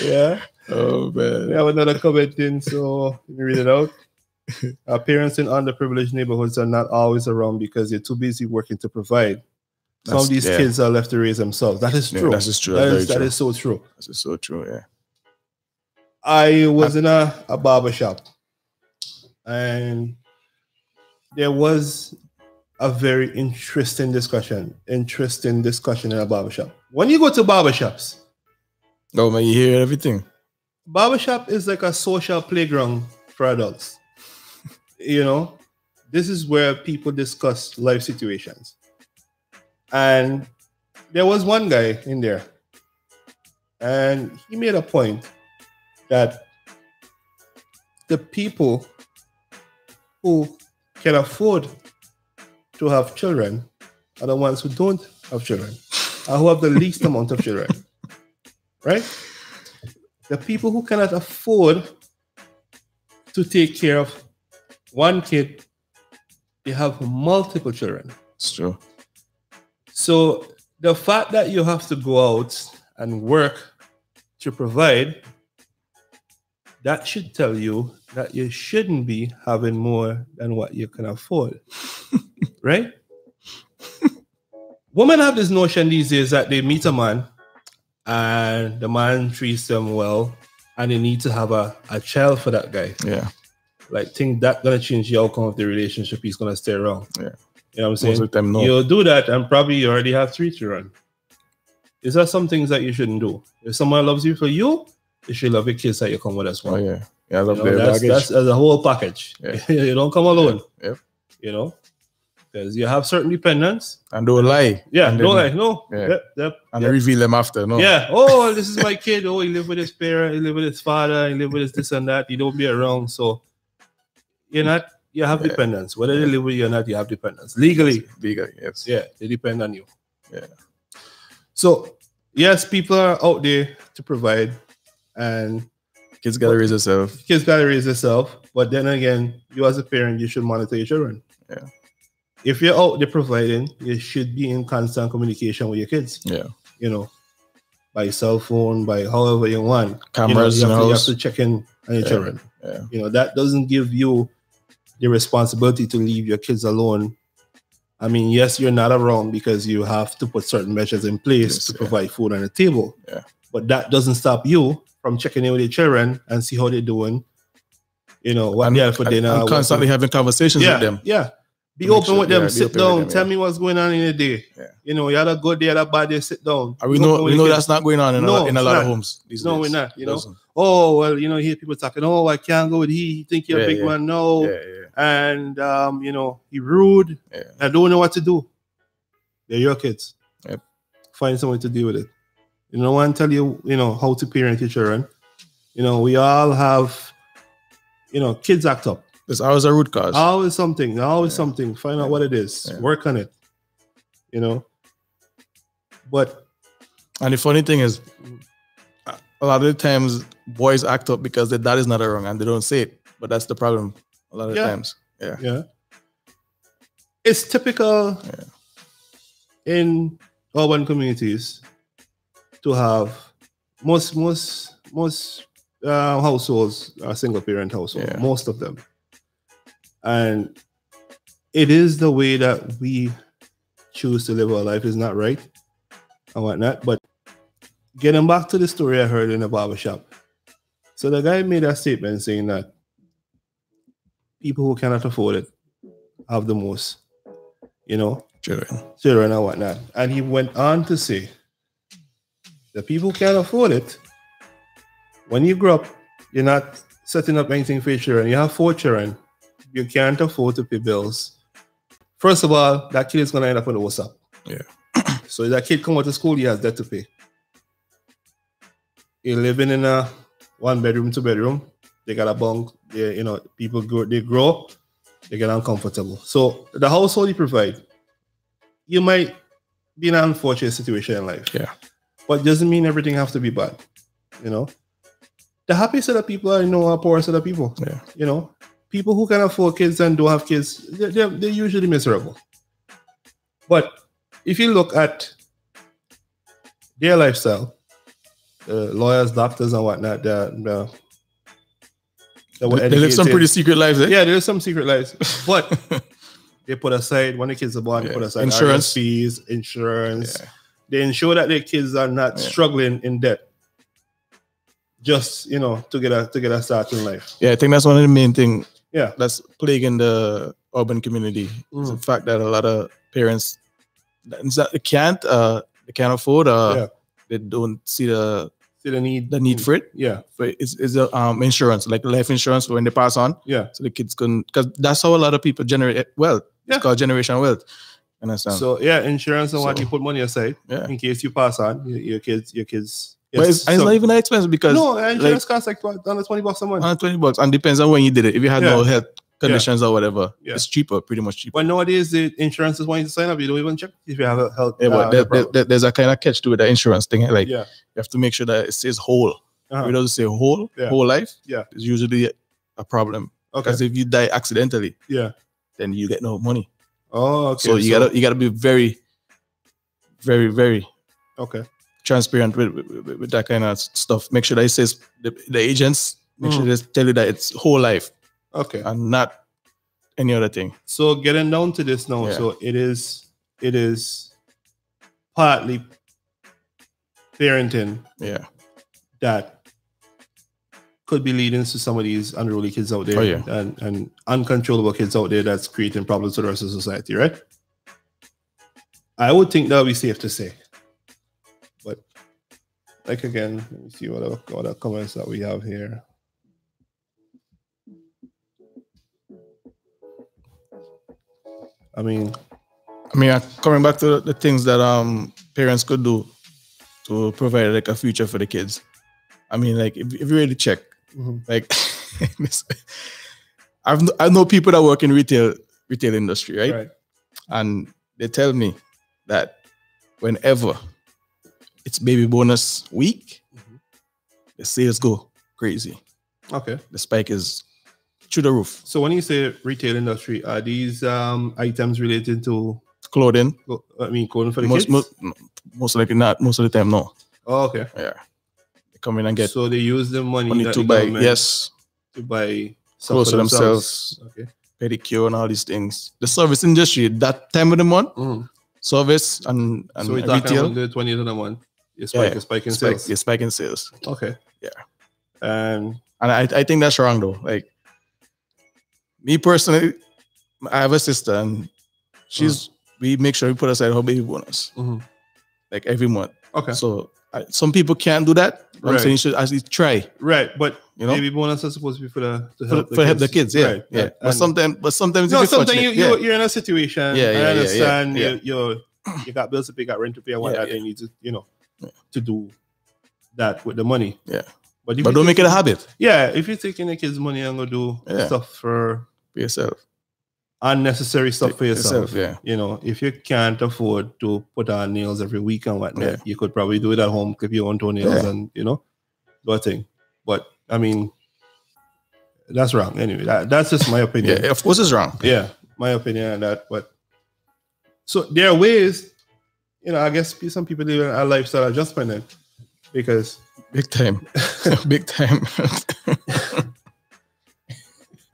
Yeah. Oh, man. We have another comment in, so let me read it out. Our parents in underprivileged neighborhoods are not always around because they're too busy working to provide. Some of these kids are left to raise themselves. That is true. That is true. That is so true. That is so true, yeah. I was in a barber shop, and there was a very interesting discussion in a barber shop. When you go to barber shops, oh man, you hear everything. Barbershop is like a social playground for adults. This is where people discuss life situations. And there was one guy in there, and he made a point that the people who can afford to have children are the ones who don't have children, or who have the least amount of children. Right? The people who cannot afford to take care of one kid, they have multiple children. It's true. So the fact that you have to go out and work to provide, that should tell you that you shouldn't be having more than what you can afford. Right? Women have this notion these days that they meet a man and the man treats them well and they need to have a child for that guy. Yeah. Like, think that's gonna change the outcome of the relationship. He's gonna stay around. Yeah. You know what I'm saying? Most of the time, no. You'll do that and probably you already have 3 children. Is that some things that you shouldn't do? If someone loves you for you, they should love your kids that you come with as well. Oh, yeah. Yeah, I love You know, that's a whole package. Yeah. You don't come alone. Yep. You know? Because you have certain dependents. And don't lie. Yeah, and don't lie. No. Yeah. Yep. And reveal them after. No. Yeah. Oh, this is my kid. Oh, he live with his parent. He live with his father. He live with his this and that. He don't be around. So you have dependents. Whether they live with you or not, you have dependents. Legally. Legally, yes. Yeah, they depend on you. Yeah. So yes, people are out there to provide, and kids gotta raise themselves. Kids gotta raise themselves. But then again, you as a parent, you should monitor your children. Yeah. If you're out there providing, you should be in constant communication with your kids. Yeah. You know, by cell phone, by however you want. Cameras, you have to check in on your children. Yeah. You know, that doesn't give you the responsibility to leave your kids alone. I mean, yes, you're not around because you have to put certain measures in place to provide food on the table. Yeah. But that doesn't stop you from checking in with your children and see how they're doing. You know, what they have for dinner. And constantly having conversations with them. Yeah. Be open with them. Sit down. Tell me what's going on in the day. Yeah. You know, you had a good day, had a bad day. Sit down. And we know that's not going on in a lot of homes these days. No, we're not. You know. Oh well, you know, you hear people talking. Oh, I can't go with he. He think you're a big man. No. And you know, he rude. Yeah. I don't know what to do. They're your kids. Yep. Find someone to deal with it. You know, I tell you, you know, how to parent your children. You know, we all have, you know, kids act up. There's always a root cause. Always something. Something. Find out what it is. Yeah. Work on it. You know. And the funny thing is, a lot of the times boys act up because their dad is not around and they don't say it. But that's the problem a lot of times. Yeah. Yeah. It's typical in urban communities to have most households are single parent households. Yeah. Most of them. And it is the way that we choose to live our life is not right and whatnot. But getting back to the story I heard in the barber shop. So the guy made a statement saying that people who cannot afford it have the most, you know, children and whatnot. And he went on to say, the people who can't afford it, when you grow up, you're not setting up anything for your children. You have 4 children. You can't afford to pay bills. First of all, that kid is going to end up on the WhatsApp. Yeah. So if that kid come out of school, he has debt to pay. You're living in a 1 bedroom, 2 bedroom. They got a bunk. They, you know, people grow, they get uncomfortable. So the household you provide, you might be in an unfortunate situation in life. Yeah. But it doesn't mean everything has to be bad. You know? The happy set of people are poor set of people. Yeah. You know? People who can afford kids and don't have kids, they're usually miserable. But if you look at their lifestyle, lawyers, doctors, and whatnot, they live some pretty secret lives. Eh? Yeah, there's some secret lives. But they put aside, when the kids are born, they put aside insurance fees, insurance. Yeah. They ensure that their kids are not struggling in debt. Just, you know, to get a start in life. Yeah, I think that's one of the main things. Yeah, that's plaguing the urban community. It's the fact that a lot of parents they can't afford. They don't see the need for it. Yeah, but it's insurance, like life insurance when they pass on. Yeah, so the kids can, because that's how a lot of people generate wealth. Yeah. It's called generational wealth. Understand? So insurance and what you put money aside in case you pass on your kids. But it's not even that expensive because insurance costs like $20 a month. $20, and depends on when you did it. If you had no health conditions or whatever, it's cheaper, pretty much cheaper. But nowadays, the insurance is wanting to sign up. You don't even check if you have a health. But there's a kind of catch to it, the insurance thing. Like you have to make sure that it says whole. If it doesn't say whole life, it's usually a problem. Because if you die accidentally, then you get no money. Oh, okay. So you gotta be very, very, very transparent with that kind of stuff. Make sure that it says the agents. Make sure they tell you that it's whole life. Okay. And not any other thing. So getting down to this now, so it is partly parenting. Yeah. That could be leading to some of these unruly kids out there and uncontrollable kids out there that's creating problems to the rest of society, right? I would think that would be safe to say. But like again, let me see what other comments that we have here. I mean, coming back to the things that parents could do to provide like a future for the kids. I mean, like if you really check, like I know people that work in retail industry, right? And they tell me that whenever it's baby bonus week, the sales go crazy. Okay, the spike is through the roof. So when you say retail industry, are these items related to clothing? I mean, clothing for the kids? Most likely not. Most of the time, no. Oh, okay. Yeah. They come in and get. So they use the money to buy. To buy clothes for themselves. Okay. Pedicure and all these things. The service industry, that time of the month, service and so we're retail. talking about the 20th of the month. You're spiking sales. You're spiking sales. Okay. Yeah. And I think that's wrong though. Like me personally, I have a sister and we make sure we put aside her baby bonus like every month. Okay. So some people can't do that. I'm saying you should actually try. Right, but baby bonus is supposed to be for help the kids. Yeah, right. Yeah. But sometimes you're in a situation. Yeah, I understand. You got bills to pay, got rent to pay, and whatnot. You need to to do that with the money. Yeah. But don't make it a habit. Yeah, if you're taking the kids' money and go do stuff for yourself, unnecessary stuff for yourself. Yeah. If you can't afford to put on nails every week and whatnot, you could probably do it at home, clip your own toenails and do a thing. But I mean, that's wrong. Anyway, that's just my opinion. Yeah, of course it's wrong. Yeah, my opinion on that. But so there are ways, I guess some people live a lifestyle adjustment because big time. Big time.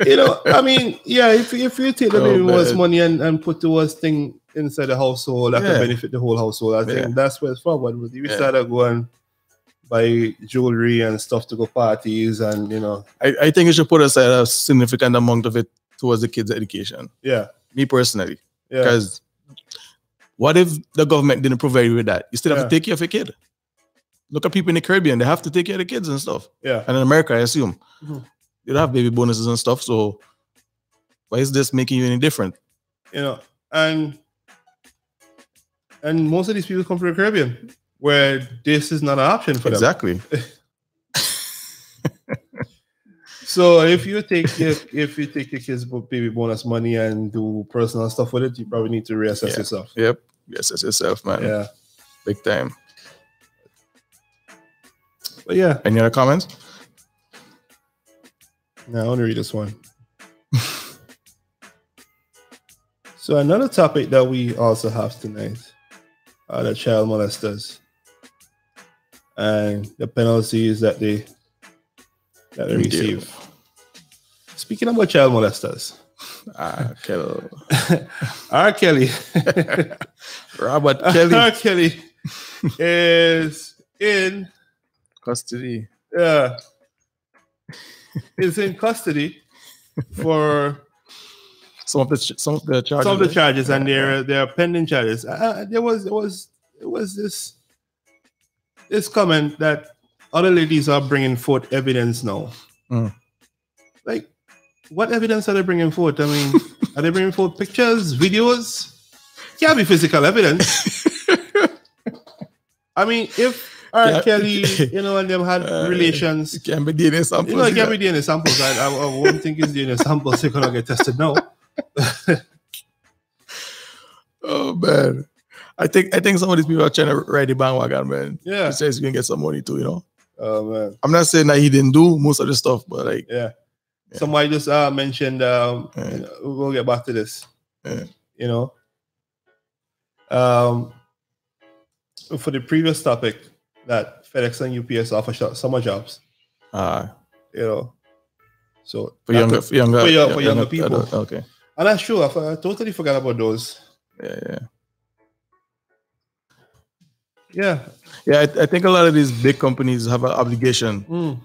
I mean, if you take the baby bonus money and put towards thing inside the household that can benefit the whole household, I think that's where it's forward. But if you start to go and buy jewelry and stuff to go parties and I think you should put aside a significant amount of it towards the kids' education. Yeah. Me personally. Yeah. Because what if the government didn't provide you with that? You still have to take care of your kid. Look at people in the Caribbean, they have to take care of the kids and stuff. Yeah. And in America, I assume. You don't have baby bonuses and stuff, so why is this making you any different? And most of these people come from the Caribbean, where this is not an option for them. Exactly. So if you take your kids' baby bonus money and do personal stuff with it, you probably need to reassess yourself. Yep, reassess yourself, man. Yeah, big time. But yeah, any other comments? No, I want to read this one. So another topic that we also have tonight are the child molesters and the penalties that they receive. Speaking about child molesters, R. Kelly, Robert Kelly, R. Kelly is in custody. Yeah. Is in custody for some of the charges. Some of the charges, and there are pending charges. There was this comment that other ladies are bringing forth evidence now. Like, what evidence are they bringing forth? I mean, are they bringing forth pictures, videos? Can't be physical evidence. I mean, if R. Kelly, and them had relations. It can be DNA samples. It can be DNA samples. I won't think it's DNA samples. They're gonna get tested now. Oh man, I think some of these people are trying to ride the bandwagon, man. Yeah, he says he can get some money too. Oh man, I'm not saying that he didn't do most of the stuff, but like, somebody just mentioned. We'll get back to this. For the previous topic. that FedEx and UPS offer summer jobs. You know, so for younger people. Adult, okay. And that's true. I totally forgot about those. Yeah. I think a lot of these big companies have an obligation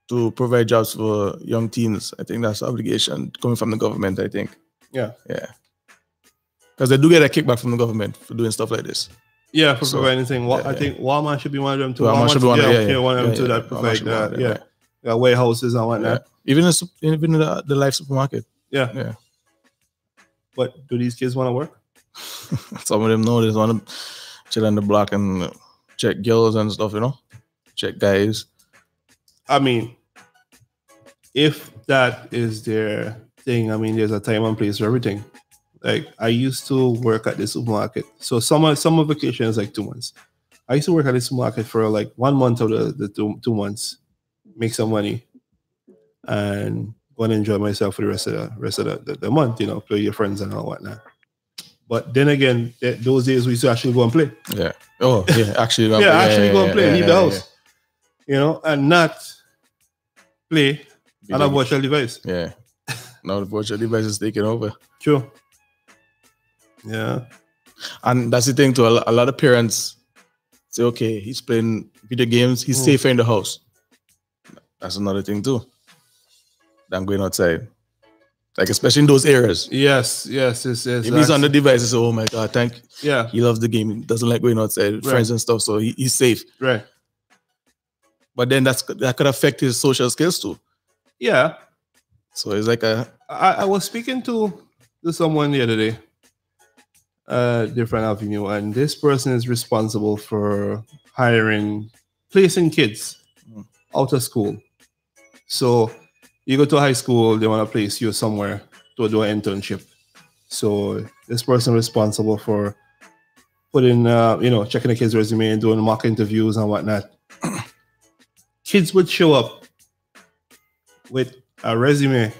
to provide jobs for young teens. I think that's an obligation coming from the government, I think. Yeah. Because they do get a kickback from the government for doing stuff like this. Yeah, for providing things. I think Walmart should be one of them too. Walmart should be one of them too that provide warehouses and whatnot. Even in the Life supermarket. Yeah. But do these kids want to work? Some of them know they want to chill on the block and check girls and stuff, you know? Check guys. I mean, if that is their thing, I mean, there's a time and place for everything. Like, I used to work at the supermarket. So summer vacation is like 2 months. I used to work at the supermarket for like 1 month of the 2 months, make some money, and go and enjoy myself for the rest of the month, you know, play with your friends and all whatnot. But then again, those days we used to actually go and play. Yeah. Oh, yeah, actually go and play. Actually go and play, leave the house. You know, and not play on a virtual device. Yeah. Now the virtual device is taking over. True. Yeah. And that's the thing too. A lot of parents say, okay, he's playing video games, he's safer in the house. That's another thing too. Than going outside. Like, especially in those areas. Yes. If he's on the device, he says, oh my God, thank you. Yeah. He loves the game. He doesn't like going outside with friends and stuff, so he's safe. Right. But then that could affect his social skills too. Yeah. So it's like I was speaking to someone the other day, different avenue, and this person is responsible for placing kids out of school. So you go to high school, they want to place you somewhere to do an internship. So this person responsible for putting, checking the kid's resume and doing mock interviews and whatnot. Kids would show up with a resume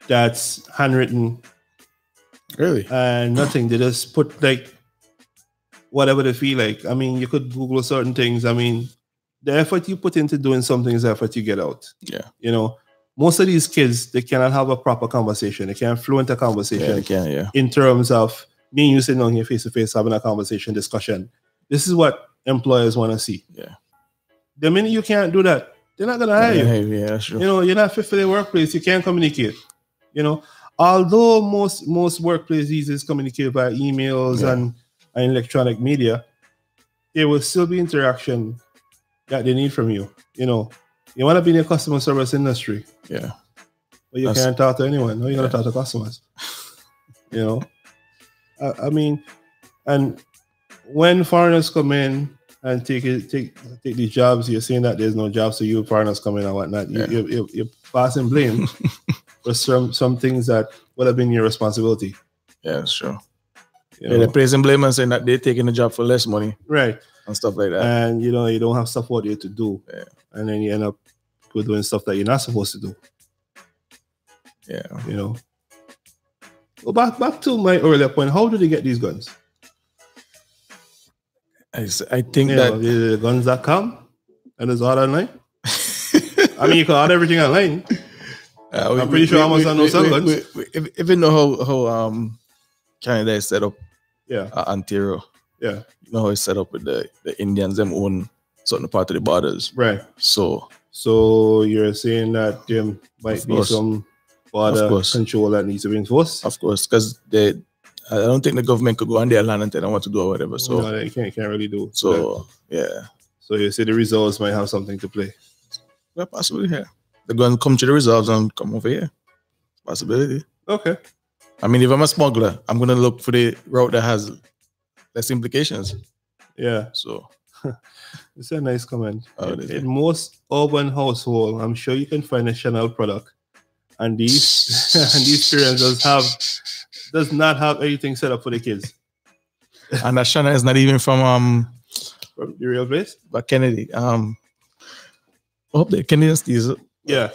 that's handwritten. Really? And nothing. They just put like whatever they feel like. I mean, you could Google certain things. I mean, the effort you put into doing something is the effort you get out. Yeah. You know, most of these kids, they cannot have a proper conversation. They can't fluent a conversation. Yeah, they can, yeah. In terms of me and you sitting on here face to face, having a conversation, discussion. This is what employers want to see. Yeah. The minute you can't do that, they're not going to hire you. Yeah, that's true. You know, you're not fit for the workplace. You can't communicate. You know, although most workplaces is communicate by emails and electronic media, there will still be interaction that they need from you. You know, you want to be in the customer service industry. Yeah. But you can't talk to anyone. No, you're going to talk to customers. You know, I mean, and when foreigners come in and take these jobs, you're saying that there's no jobs, so you foreigners come in and whatnot. You're passing blame for some things that would have been your responsibility. Yeah, that's true. They're placing blame and saying that they're taking the job for less money. Right. And stuff like that. And, you know, you don't have stuff out there to do. Yeah. And then you end up doing stuff that you're not supposed to do. Yeah. You know. Well, back to my earlier point, how do they get these guns? I think that the guns.com and it's all online. I mean, you can order everything online. I'm pretty sure Amazon knows some guns. If you know how Canada is set up, Ontario, you know how it's set up with the Indians, them own certain part of the borders, right? So you're saying that there might be some border control that needs to be enforced? Of course, because I don't think the government could go on their land and tell them what to do or whatever. So no, they can't really do. So yeah. So you say the results might have something to play. Well, possibly, yeah. They're going to come to the results and come over here. Possibility. Okay. I mean, if I'm a smuggler, I'm going to look for the route that has less implications. Yeah. So it's a nice comment. In most urban household, I'm sure you can find a Chanel product, and these and these parents does not have anything set up for the kids. And that Chanel is not even from the real place, but Kennedy. The Kennedy. Yeah.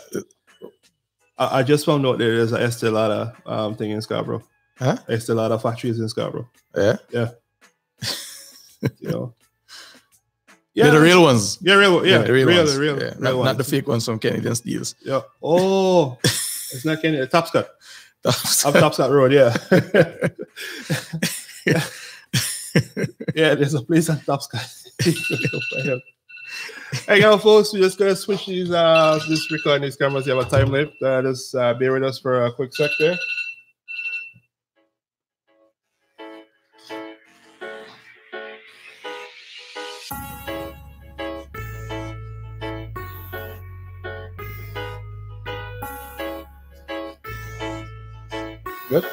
I just found out there's a Estee Lauder thing in Scarborough. Huh? Estee Lauder factories in Scarborough. Yeah? Yeah. You know. They're the real ones. Yeah, real. Yeah, the real ones. real Yeah. ones. Not the fake ones from Kennedy and Steels. Yeah. Oh, it's not Kennedy. Topscott. Up Topscott Road. Yeah. Yeah, there's a place on Topscott. Hey, now, folks, we're just gonna switch these this recording these cameras. You have a time limit. Just bear with us for a quick sec there. Good.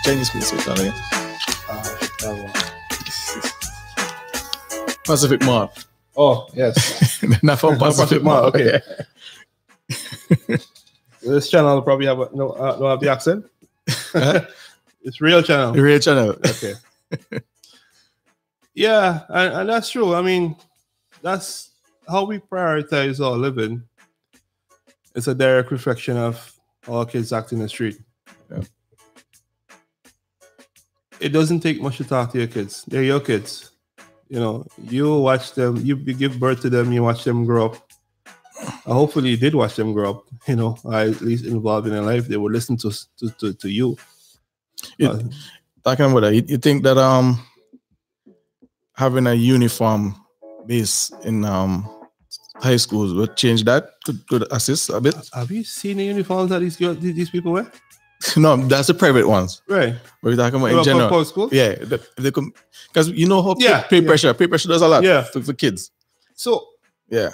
Chinese food, switch on again. Pacific Mall. Oh, yes. Not from Pacific Mall. Okay. This channel will probably have no have the accent. It's real channel. The real channel. Okay. Yeah, and that's true. I mean, that's how we prioritize our living. It's a direct reflection of our kids acting in the street. Yeah. It doesn't take much to talk to your kids. They're your kids. You know, you watch them, you give birth to them, you watch them grow up. Hopefully you did watch them grow up, you know, at least involved in their life. They will listen to you. Talking about that, you think that having a uniform base in high schools would change that? Could assist a bit? Have you seen the uniforms that these people wear? No, that's the private ones. Right. We're talking about in general. Public school? Yeah. Because you know how peer pressure does a lot for kids. So, yeah.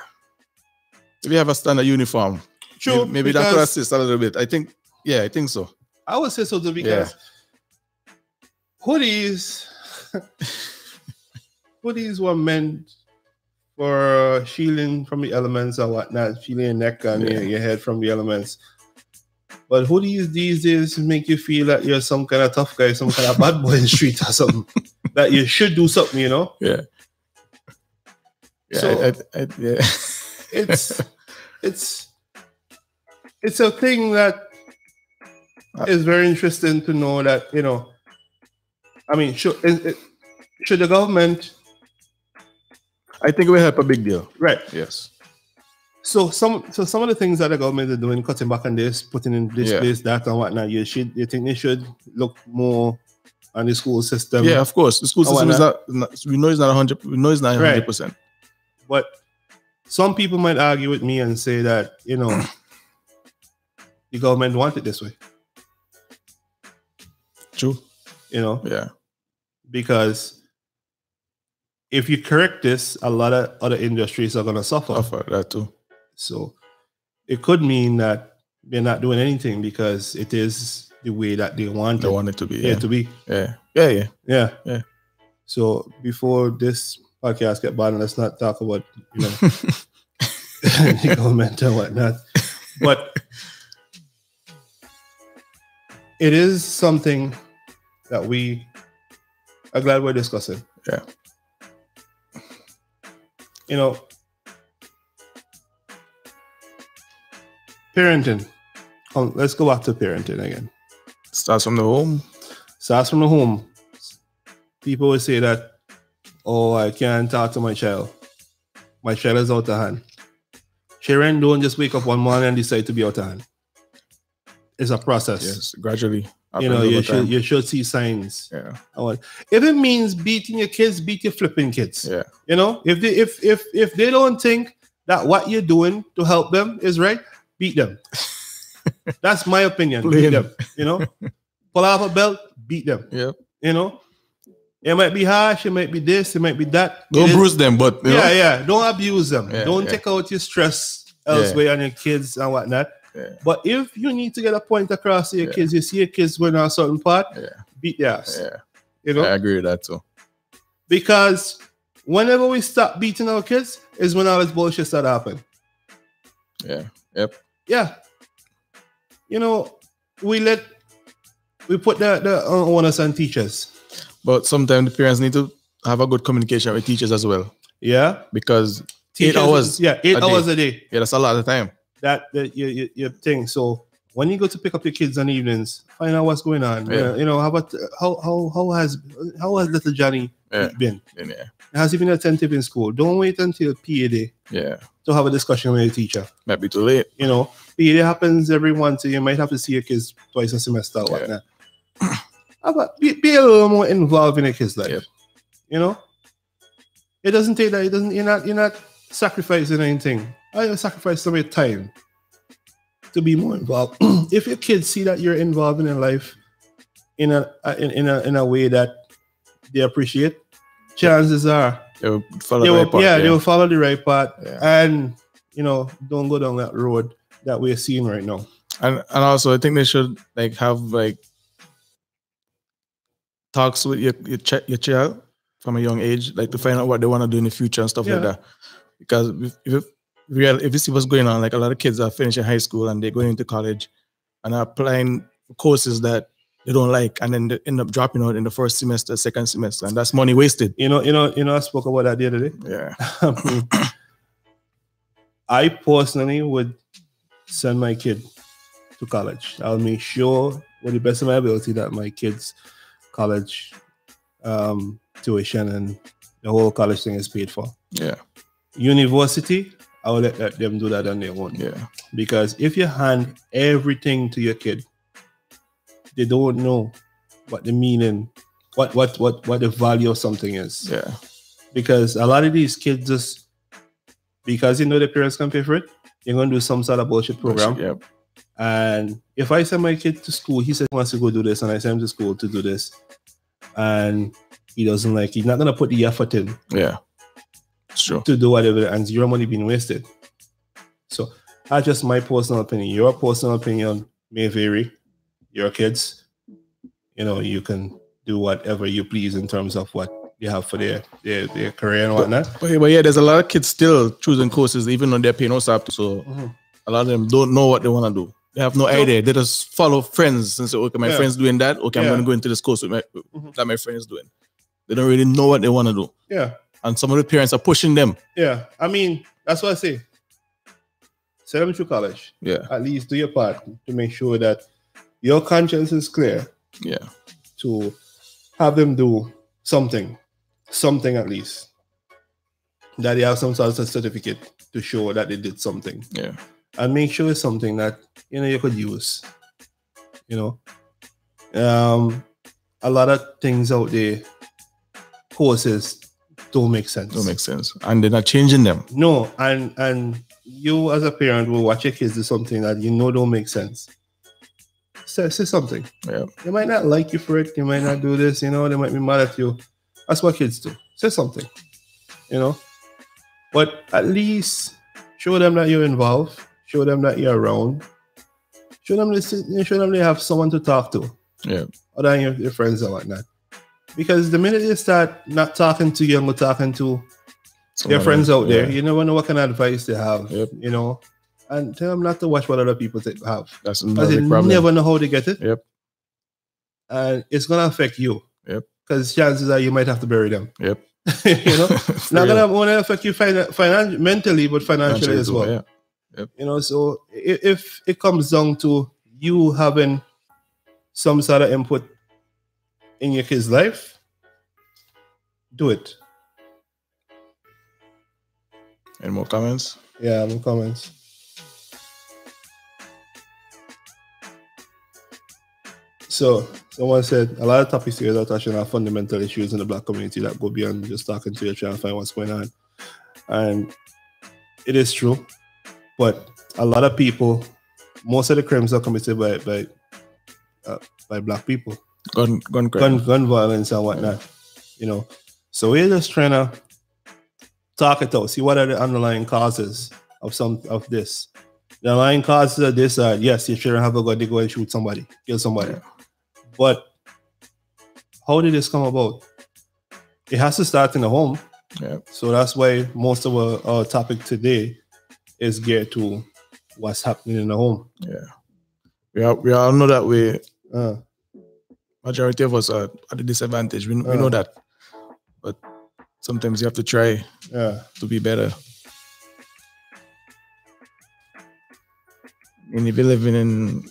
If you have a standard uniform, true, maybe that could assist a little bit. I think so. I would say so too, because hoodies were meant for shielding from the elements and whatnot, shielding your neck and your head from the elements. But hoodies these days make you feel that you're some kind of tough guy, some kind of bad boy in the street or something. That you should do something, you know? Yeah. So yeah. It's a thing that is very interesting to know that, you know, I mean, should the government... I think it will help a big deal. Right. Yes. So some of the things that the government is doing, cutting back on this, putting in this place, that and whatnot, you think they should look more on the school system? Yeah, of course. The school system is not we know it's not 100%. We know it's not 100%. Right. But some people might argue with me and say that, you know, the government want it this way. True. You know? Yeah. Because if you correct this, a lot of other industries are going to suffer. That too. So it could mean that they're not doing anything because it is the way that they want it to be. Yeah. Yeah. So before this podcast get banned, let's not talk about, you know, the government and whatnot. But it is something that we are glad we're discussing. Yeah. You know, parenting. Let's go back to parenting again. Starts from the home. People will say that, oh, I can't talk to my child. My child is out of hand. Children don't just wake up one morning and decide to be out of hand. It's a process. Yes, gradually. You know, you should see signs. Yeah. If it means beating your kids, beat your flipping kids. Yeah. You know, if they don't think that what you're doing to help them is right, beat them. That's my opinion. Beat them. You know, pull off a belt, beat them. Yeah. You know, it might be harsh, it might be this, it might be that. Don't bruise them, but don't abuse them. Yeah, don't take out your stress elsewhere on your kids and whatnot. Yeah. But if you need to get a point across to your kids, you see your kids going on a certain part, beat their ass. Yeah. You know? I agree with that too. Because whenever we stop beating our kids is when all this bullshit start happening. Yeah. Yep. Yeah. You know, we put the onus on teachers. But sometimes the parents need to have a good communication with teachers as well. Yeah. Because teachers, 8 hours. 8 hours a day. Yeah, that's a lot of time. That you think. So when you go to pick up your kids on evenings, find out what's going on. Yeah. You know, how has little Johnny been? Yeah. Has he been attentive in school? Don't wait until PA day. Yeah. To have a discussion with your teacher. Might be too late. You know, PA day happens every once, so you might have to see your kids twice a semester or whatnot. But be a little more involved in your kids' life. Yep. You know, it doesn't take that. You're not sacrificing anything. I sacrifice some of your time to be more involved. If your kids see that you're involved in their life in a way that they appreciate, chances are they will follow the right path. Yeah, they will follow the right path, and you know, don't go down that road that we're seeing right now. And also, I think they should like have like talks with your child from a young age, like to find out what they want to do in the future and stuff like that. Because if you see what's going on, like a lot of kids are finishing high school and they're going into college and are applying courses that they don't like, and then they end up dropping out in the first semester, second semester, and that's money wasted. You know, I spoke about that the other day. Yeah. I personally would send my kid to college. I'll make sure, with the best of my ability, that my kids' college tuition and the whole college thing is paid for. Yeah. University, I will let them do that on their own. Yeah. Because if you hand everything to your kid, they don't know what the meaning, what the value of something is. Yeah. Because a lot of these kids just, because you know the parents can pay for it, you're going to do some sort of bullshit program. Yep. And if I send my kid to school, he says he wants to go do this, and I send him to school to do this, and he doesn't like, he's not going to put the effort in. Yeah. Sure. To do whatever, and zero money being wasted. So that's just my personal opinion. Your personal opinion may vary. Your kids, you know, you can do whatever you please in terms of what you have for their career and whatnot. But yeah, there's a lot of kids still choosing courses even though they're paying no SAP. So a lot of them don't know what they want to do. They have no idea. They just follow friends and say, okay, my friend's doing that. Okay, I'm going to go into this course with that my friend is doing. They don't really know what they want to do. Yeah. And some of the parents are pushing them. Yeah. I mean, that's what I say. Send them to college. Yeah. At least do your part to make sure that your conscience is clear. Yeah. To have them do something at least. That they have some sort of certificate to show that they did something. Yeah. And make sure it's something that, you know, you could use. You know? A lot of things out there, courses, don't make sense. Don't make sense. And they're not changing them. No, and you as a parent will watch your kids do something that you know don't make sense. Say something. Yeah. They might not like you for it. You might not do this, you know, they might be mad at you. That's what kids do. Say something. You know? But at least show them that you're involved. Show them that you're around. Show them they have someone to talk to. Yeah. Other than your friends and whatnot. Because the minute you start not talking to you and talking to your friends out there, you never know what kind of advice they have, you know. And tell them not to watch what other people have. That's another problem. Never know how to get it. Yep. And it's going to affect you. Yep. Because chances are you might have to bury them. Yep. You know? Not going to only affect you mentally, but financially as well. Yeah. Yep. You know, so if it comes down to you having some sort of input in your kid's life, do it. Any more comments? Yeah, more comments. So someone said a lot of topics here are touching on fundamental issues in the Black community that go beyond just talking to you, trying to find what's going on. And it is true. But a lot of people, most of the crimes are committed by Black people. Gun violence and whatnot. You know. So we're just trying to talk it out, see what are the underlying causes of this. The underlying causes of this are, yes, your children have a gun, they go and shoot somebody, kill somebody. Yeah. But how did this come about? It has to start in the home. Yeah. So that's why most of our topic today is geared to what's happening in the home. Yeah. We all know that we majority of us are at a disadvantage. We know that. But sometimes you have to try to be better. And if you're living in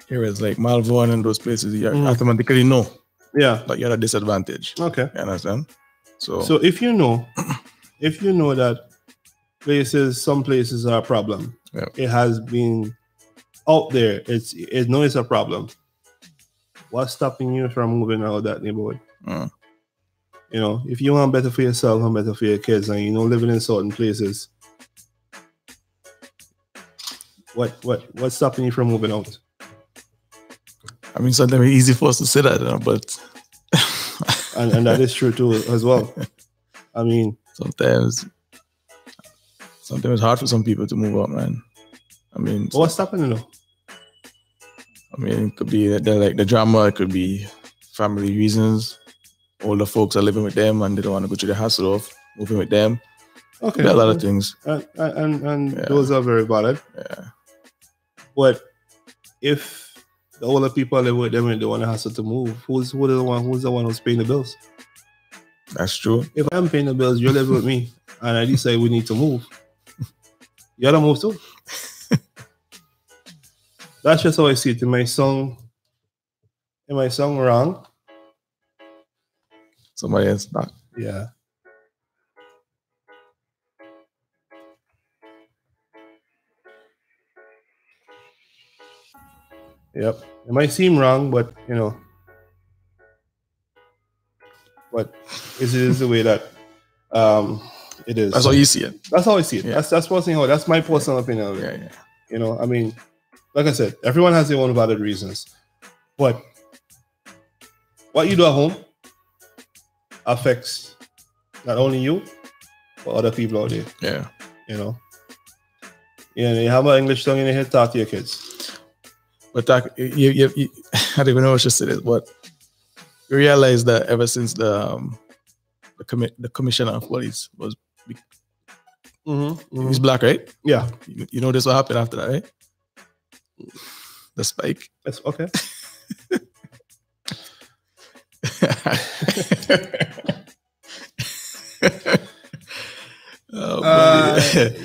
areas like Malvern and those places, you automatically know that you're at a disadvantage. Okay. You understand? So if you know that some places are a problem, it has been out there, it knows it's a problem. What's stopping you from moving out of that neighborhood? You know, if you want better for yourself and better for your kids, and you know, living in certain places, what's stopping you from moving out? I mean, sometimes it's easy for us to say that, but and that is true too as well. I mean, sometimes it's hard for some people to move out, man. I mean, what's stopping you though? I mean, it could be like the drama. It could be family reasons. Older folks are living with them and they don't want to go through the hassle of moving with them. Okay, there are a lot of things, and those are very valid. Yeah, but if the older people live with them and they want to hassle to move, who's the one who's paying the bills? That's true. If I'm paying the bills, you live with me, and I decide we need to move, you gotta move too. That's just how I see it. Am I song wrong? Somebody else not. Yeah. Yep. It might seem wrong, but you know, but it is the way that it is. That's how you see it. That's how I see it. Yeah. That's personally that's my personal opinion of it. Yeah. You know, I mean, like I said, everyone has their own valid reasons, but what you do at home affects not only you, but other people out there. Yeah. You know. Yeah, you have an English tongue in your head, talk to your kids. But I don't even know what you said, but you realize that ever since the commissioner of police was he's black, right? Yeah. You know this what happened after that, right? The spike. That's okay.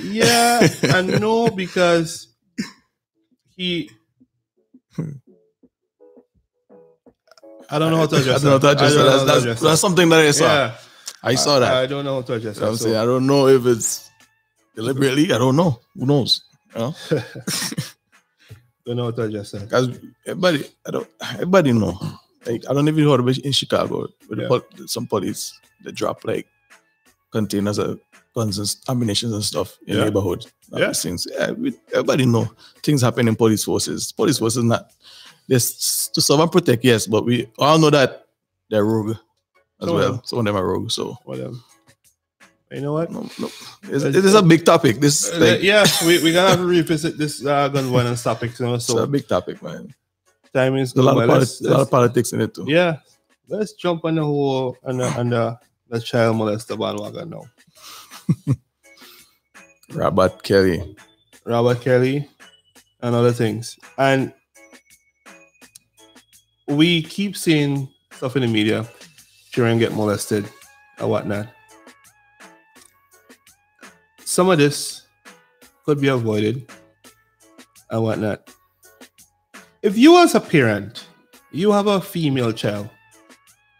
Yeah, and no, because I don't know how to address that. That's something that I saw. Yeah. I saw that. I don't know how to address that. I'm saying I don't know if it's deliberately. I don't know. Who knows? You know? Don't know how to address that. Because everybody know. Like I don't even heard about in Chicago with some police that drop like containers of guns and ammunition and stuff in neighborhood. Things. Everybody know things happen in police forces. Police forces not this to serve and protect, yes, but we all know that they're rogue as well. Some of them are rogue. So whatever. You know what? No. It is a big topic. This we're gonna have to revisit this gun violence topic. You know, so it's a big topic, man. Time is a lot of politics in it too. Yeah, let's jump on the whole and the child molester bandwagon now. Robert Kelly, and other things, and we keep seeing stuff in the media, children get molested or whatnot. Some of this could be avoided and whatnot. If you as a parent, you have a female child,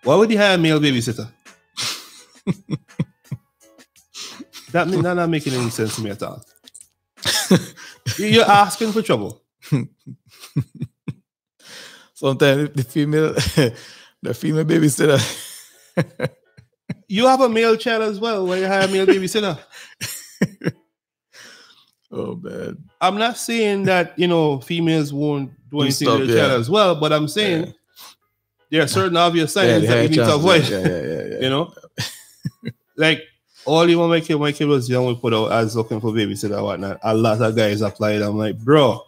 why would you hire a male babysitter? That's not making any sense to me at all. You're asking for trouble. Sometimes the female babysitter. You have a male child as well. Why you hire a male babysitter? Oh man. I'm not saying that females won't do anything to their child as well, but I'm saying there are certain obvious signs that you need to avoid. You know, like all you want my kid was young, we put out as looking for babysitter or whatnot. A lot of guys applied. I'm like, bro.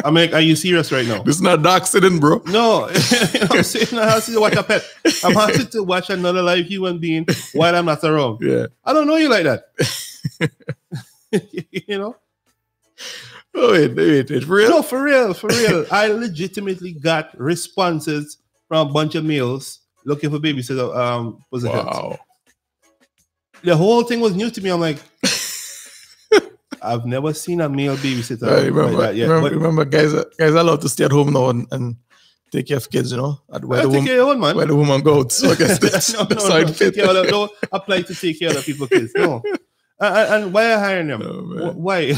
I'm like, are you serious right now? This is not dark sitting, bro. No, I'm saying I have to watch a pet. I'm happy to watch another live human being while I'm not around. Yeah, I don't know you like that. You know? Oh, wait, it's real? No, for real. I legitimately got responses from a bunch of males looking for babysitter positions. Wow. The whole thing was new to me. I'm like, I've never seen a male babysitter remember, like that yet. Remember, guys are allowed to stay at home now and take care of kids, you know, where the woman goes. So I guess that's no, how it fits. Don't apply to take care of other people's kids. No. And why are hiring them? Why?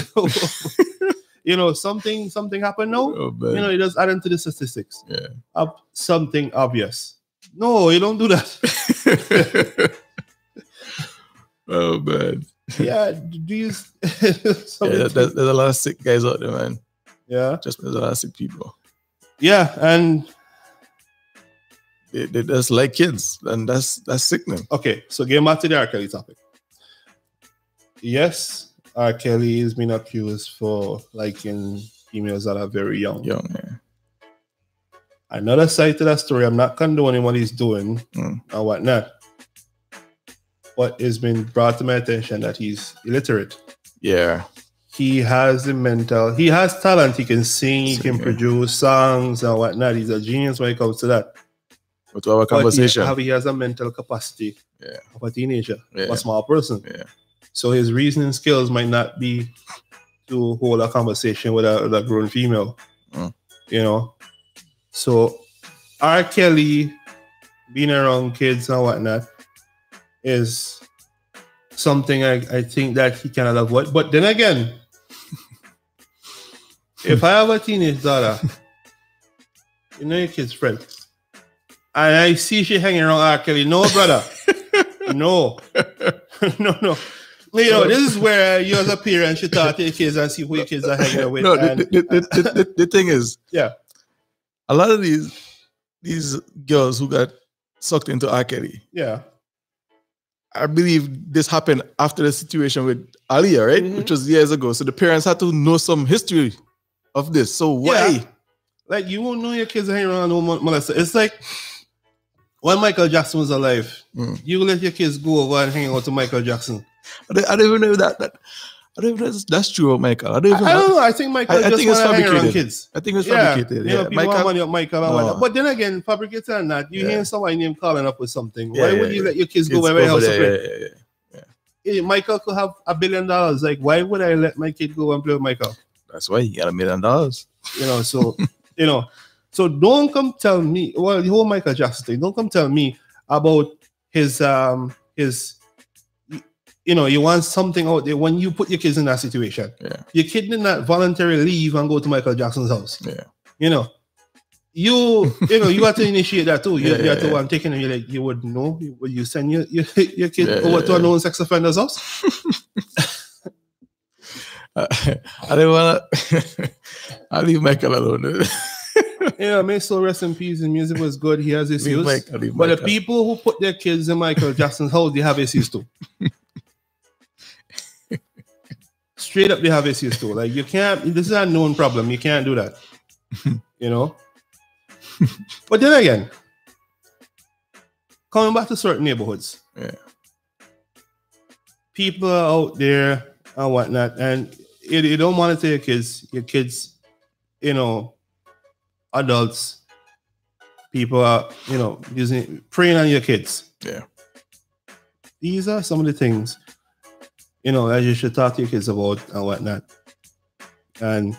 You know, something happened now. You know, it does add into the statistics. Yeah. Something obvious. No, you don't do that. Oh man. Yeah, do you? There's a lot of sick guys out there, man. Yeah, there's a lot of sick people. Yeah, and they just like kids, and that's sickening. Okay, so getting back to the R. Kelly topic. Yes, R. Kelly is being accused for liking females that are very young. Yeah. Another side to that story, I'm not condoning what he's doing or whatnot. But it's been brought to my attention that he's illiterate. Yeah. He has talent. He can sing, he can produce songs and whatnot. He's a genius when it comes to that. But to have a conversation. He has a mental capacity of a teenager, of a small person. Yeah. So his reasoning skills might not be to hold a conversation with a grown female. You know? So R. Kelly being around kids and whatnot is something I think that he cannot avoid. But then again, if I have a teenage daughter, you know your kid's friend, and I see she hanging around R. Kelly, no, brother. No. No. You know, this is where you as a parent should talk to your kids and see who your kids are hanging out with. No, the thing is, a lot of these girls who got sucked into R. Kelly, I believe this happened after the situation with Aliyah, right? Which was years ago. So the parents had to know some history of this. So why? Yeah. Like, you won't know your kids are hanging around no molester. It's like when Michael Jackson was alive, you let your kids go over and hang out to Michael Jackson. I don't even know that. I don't even know that's true of Michael. I don't know. I think Michael just want to hang around kids. I think it's fabricated. You know, people want money up Michael and whatnot. But then again, fabricated or not, you hear somebody name calling up with something. Why would you let your kids go where else to play? Michael could have $1 billion. Like, why would I let my kid go and play with Michael? That's why he got $1 million. You know, so so don't come tell me. Well, the whole Michael Jackson thing. Don't come tell me about his. You know, you want something out there when you put your kids in that situation. Yeah. Your kid did not voluntarily leave and go to Michael Jackson's house. Yeah. You know, you have to initiate that too. You have to want taking them. You would know. Would you send your kid over to a known sex offender's house? I didn't want to. I'll leave Michael alone. Yeah, may so rest in peace. His music was good. He has issues. But the people who put their kids in Michael Jackson's house, they have issues too. Straight up, they have issues too. Like, you can't. This is a known problem. You can't do that. You know. But then again, coming back to certain neighborhoods, people are out there and whatnot, and you don't monitor your kids, you know, adults, people are, you know, preying on your kids. Yeah. These are some of the things, you know, that you should talk to your kids about and whatnot. And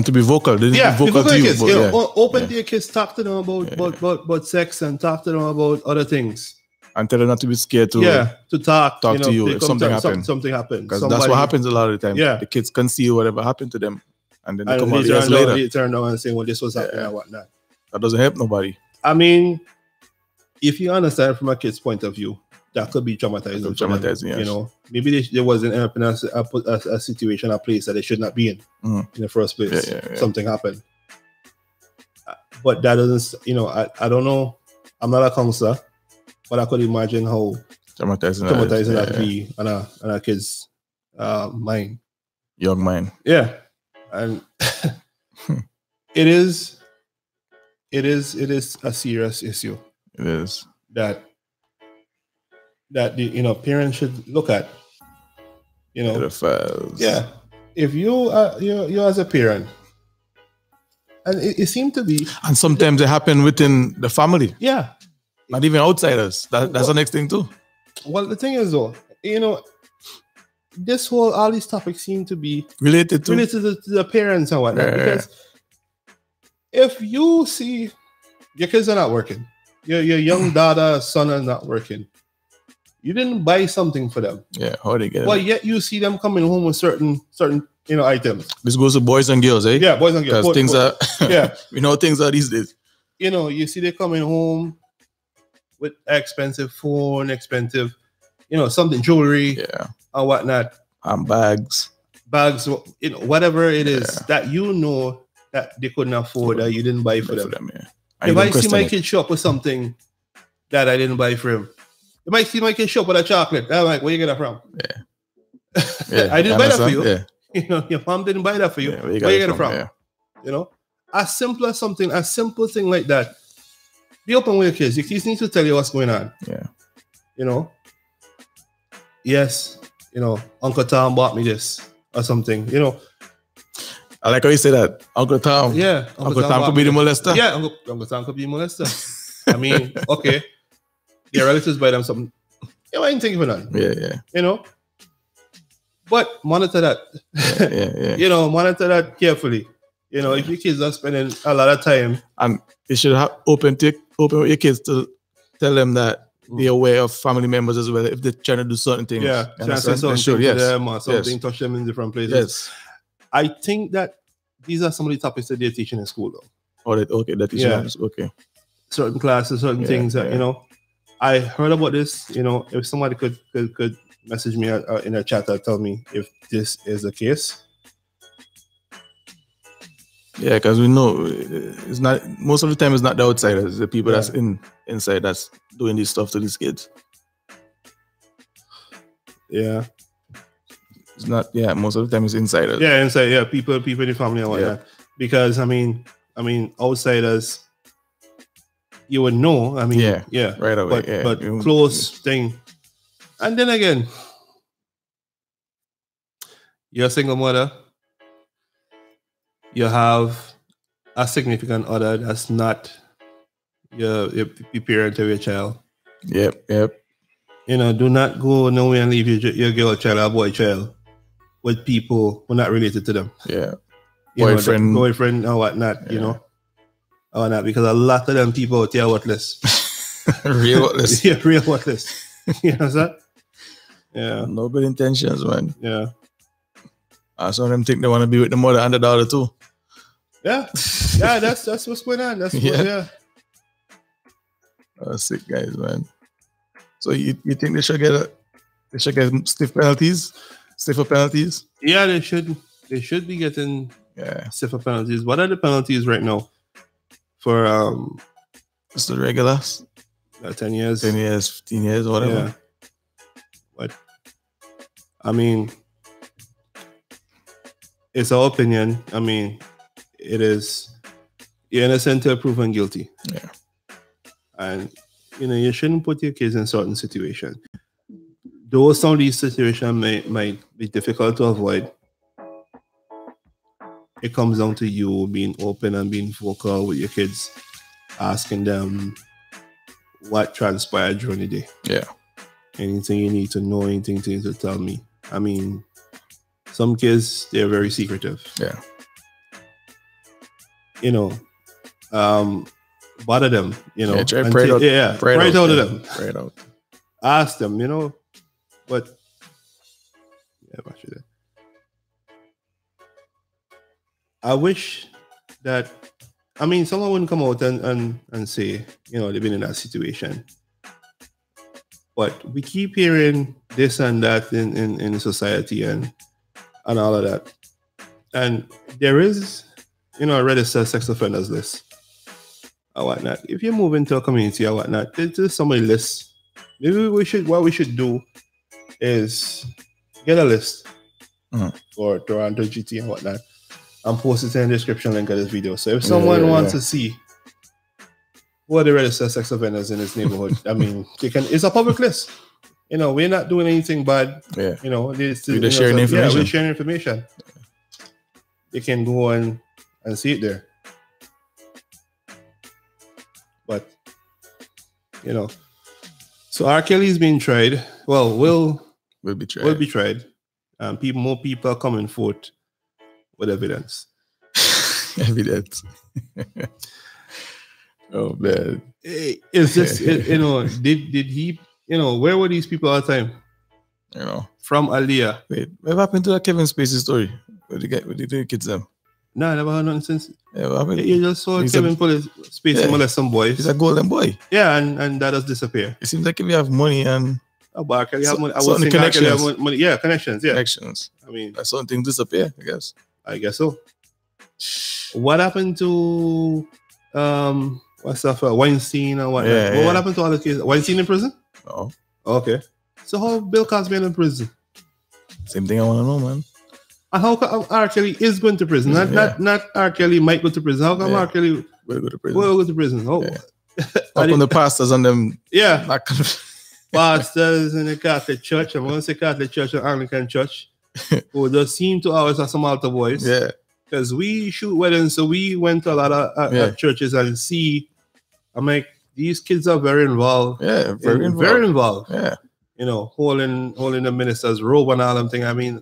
to be vocal. They need to be vocal to you. Kids. Open to your kids, talk to them about sex and talk to them about other things. And tell them not to be scared to talk to you if something happens. Something happens. Because that's what happens a lot of the time. Yeah. The kids conceal whatever happened to them. And then they come out years later. They turn around and say, well, this was happening and whatnot. That doesn't help nobody. I mean, if you understand from a kid's point of view, that could be traumatizing. Yes. You know, maybe there wasn't a situation, a place that they should not be in the first place. Something happened. But that doesn't, you know, I don't know. I'm not a counselor, but I could imagine how traumatizing that be on a kid's mind. Young mind. Yeah. And it is a serious issue. It is. That the, you know, parents should look at. You know, yeah. If you as a parent, and it seemed to be, and sometimes it happen within the family. Yeah, not even outsiders. That's the next thing too. Well, the thing is though, you know, all these topics seem to be related to the parents and whatnot. Because if you see your kids are not working, your young daughter, son are not working, you didn't buy something for them. Yeah, how they get it? But yet you see them coming home with certain items. This goes to boys and girls, eh? Yeah, boys and girls. Because things are yeah. we know things are these days. You see they coming home with expensive phone, expensive, something jewelry, and whatnot. And bags, whatever it is that that they couldn't afford, that you didn't buy for them. If I see my kid show up with something that I didn't buy for him, you might see my kid show up with a chocolate. I'm like, where you get that from? Yeah. I didn't buy that for you. Yeah. Your mom didn't buy that for you. Where you get it from? Yeah. As simple as something, a simple thing like that. Be open with your kids. Your kids need to tell you what's going on. Yeah. Yes, Uncle Tom bought me this or something, I like how you say that. Uncle Tom. Yeah. Uncle Tom could be the molester. Yeah, Uncle Tom could be the molester. I mean, okay. Your relatives buy them something. I ain't thinking for none. Yeah. But monitor that. Yeah. Monitor that carefully. If your kids are spending a lot of time. And you should have open with your kids to tell them that be aware of family members as well if they're trying to do certain things. Yeah, trying to say something to them or something, touch them in different places. Yes. I think that these are some of the topics that they're teaching in school, though. They're teaching okay. Certain classes, certain things that, I heard about this, if somebody could message me in a chat and tell me if this is the case. Yeah, because we know it's not, most of the time it's not the outsiders, the people that's inside that's doing this stuff to these kids. Yeah. It's not, most of the time it's insiders. Yeah, inside, people in the family and whatnot. Because I mean, outsiders, you would know. I mean, right away. But close thing. And then again, you're a single mother. You have a significant other that's not your parent of your child. Yep. Do not go nowhere and leave your girl child or boy child with people who are not related to them. Yeah. Boyfriend or whatnot, or whatnot, because a lot of them people out there are worthless. Real worthless. Yeah, real worthless. You know what I'm saying? Yeah. No good intentions, man. Yeah. Some of them think they want to be with the mother and the daughter too. Yeah, that's what's going on. That's sick guys, man. So you think they should get stiffer penalties? Yeah, they should be getting stiffer penalties. What are the penalties right now for just the regular 10 years, 15 years, whatever. Yeah. But I mean, it's our opinion. I mean, it is, you're innocent until proven guilty. Yeah. And you shouldn't put your kids in certain situations. Though some of these situations might be difficult to avoid, it comes down to you being open and being vocal with your kids, asking them what transpired during the day. Yeah. Anything you need to know, anything you need to tell me. I mean, some kids, they're very secretive. Yeah. Bother them, pray out to them. Pray it out. Ask them, but what should I wish that, someone wouldn't come out and say, they've been in that situation. But we keep hearing this and that in society and all of that. And there is, a registered sex offenders list or whatnot. If you move into a community or whatnot, there's somebody list. Maybe what we should do is get a list for Toronto GT and whatnot and post it in the description link of this video. So if someone wants to see who are the registered sex offenders in this neighborhood, it's a public list. We're not doing anything bad. Yeah. We're just sharing information. Yeah, we're sharing information. You can go and see it there. But, so R. Kelly's being tried. Well, will be tried. and more people are coming forth with evidence. Evidence. Oh man. Is this did he where were these people all the time? From Aliyah. Wait, what happened to that Kevin Spacey story? What did the kids them? No, I never heard nothing since. Yeah, what happened? You just saw Kevin Spacey molest some boys. He's a golden boy. Yeah, and that does disappear. It seems like if you have money and but can you have money? I was saying connections. Have money. Yeah, connections. Yeah, connections. I mean, something disappear. I guess so. What happened to what's stuff? Weinstein or what? Yeah, what happened to all the kids? Weinstein in prison? No. Okay. So how Bill Cosby in prison? Same thing I want to know, man. And how come R. Kelly is going to prison? Not R. Kelly might go to prison. How come R. Kelly will go to prison? Oh, how come the pastors and them? Yeah, pastors in the Catholic Church. I'm going to say Catholic Church and Anglican Church, who just seem to always have some altar boys. Yeah, because we shoot weddings, so we went to a lot of churches and see. I'm like, these kids are very involved. Yeah, very involved. Yeah, holding the minister's robe and all them thing. I mean,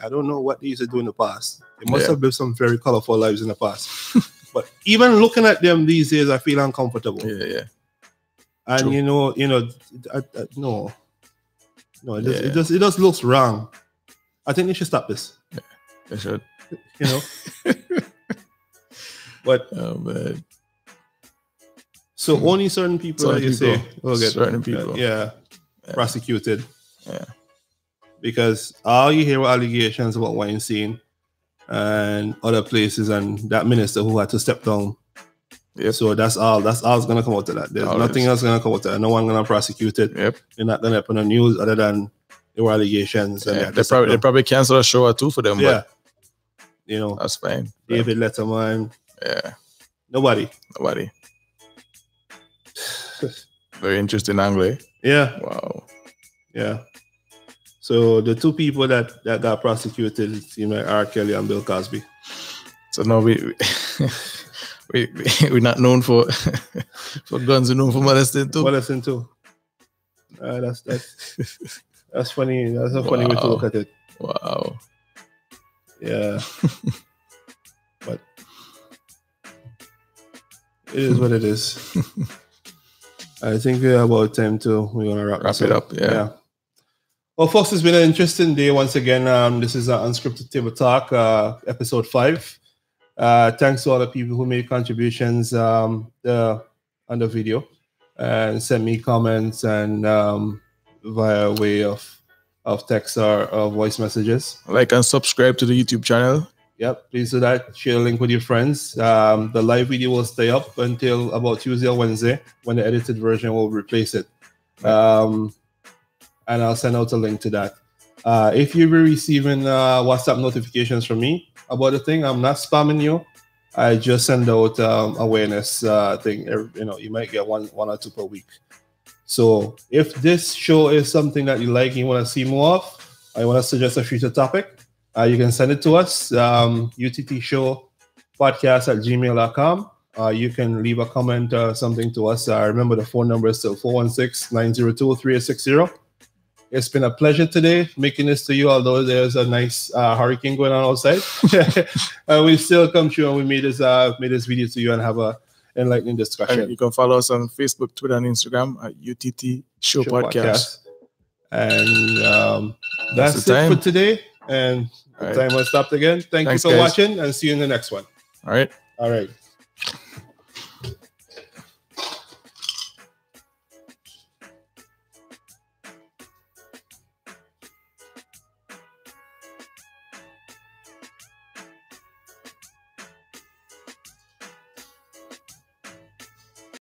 I don't know what they used to do in the past. They must have lived some very colorful lives in the past. But even looking at them these days, I feel uncomfortable. Yeah. And true. No, it just looks wrong. I think they should stop this. Yeah, they should. But oh man. So only certain people that you say will get certain people. Prosecuted. Yeah. Because all you hear are allegations about Weinstein and other places and that minister who had to step down. Yep. So that's all gonna come out of that. There's nothing else gonna come out of that. No one gonna prosecute it. Yep. They're not gonna put on the news other than there were allegations. Yeah. They probably cancel a show or two for them. Yeah. But that's fine. David Letterman. Yeah. Nobody. Very interesting angle. Yeah. Wow. Yeah. So the two people that got prosecuted seem like R. Kelly and Bill Cosby. So no, we're not known for guns. We're known for molesting too. That's funny. That's a funny way to look at it. Wow. Yeah. But it is what it is. I think we're about time we're gonna wrap it up. Yeah. Well, folks, it's been an interesting day once again. This is Unscripted Table Talk, episode 5. Thanks to all the people who made contributions on the video and sent me comments and via way of text or voice messages. Like and subscribe to the YouTube channel. Yep, please do that. Share a link with your friends. The live video will stay up until about Tuesday or Wednesday when the edited version will replace it. And I'll send out a link to that. If you'll be receiving WhatsApp notifications from me about the thing, I'm not spamming you. I just send out awareness thing. You might get one or two per week. So if this show is something that you like and you want to see more of, I want to suggest a future topic. You can send it to us, uttshowpodcast@gmail.com. You can leave a comment or something to us. Remember, the phone number is still 416-902-3860. It's been a pleasure today making this to you, although there's a nice hurricane going on outside. We still come through and we made this video to you and have a enlightening discussion. And you can follow us on Facebook, Twitter, and Instagram at UTT Show Podcast. And that's it for today. And the time has stopped again. Thanks you for watching and see you in the next one. All right. All right.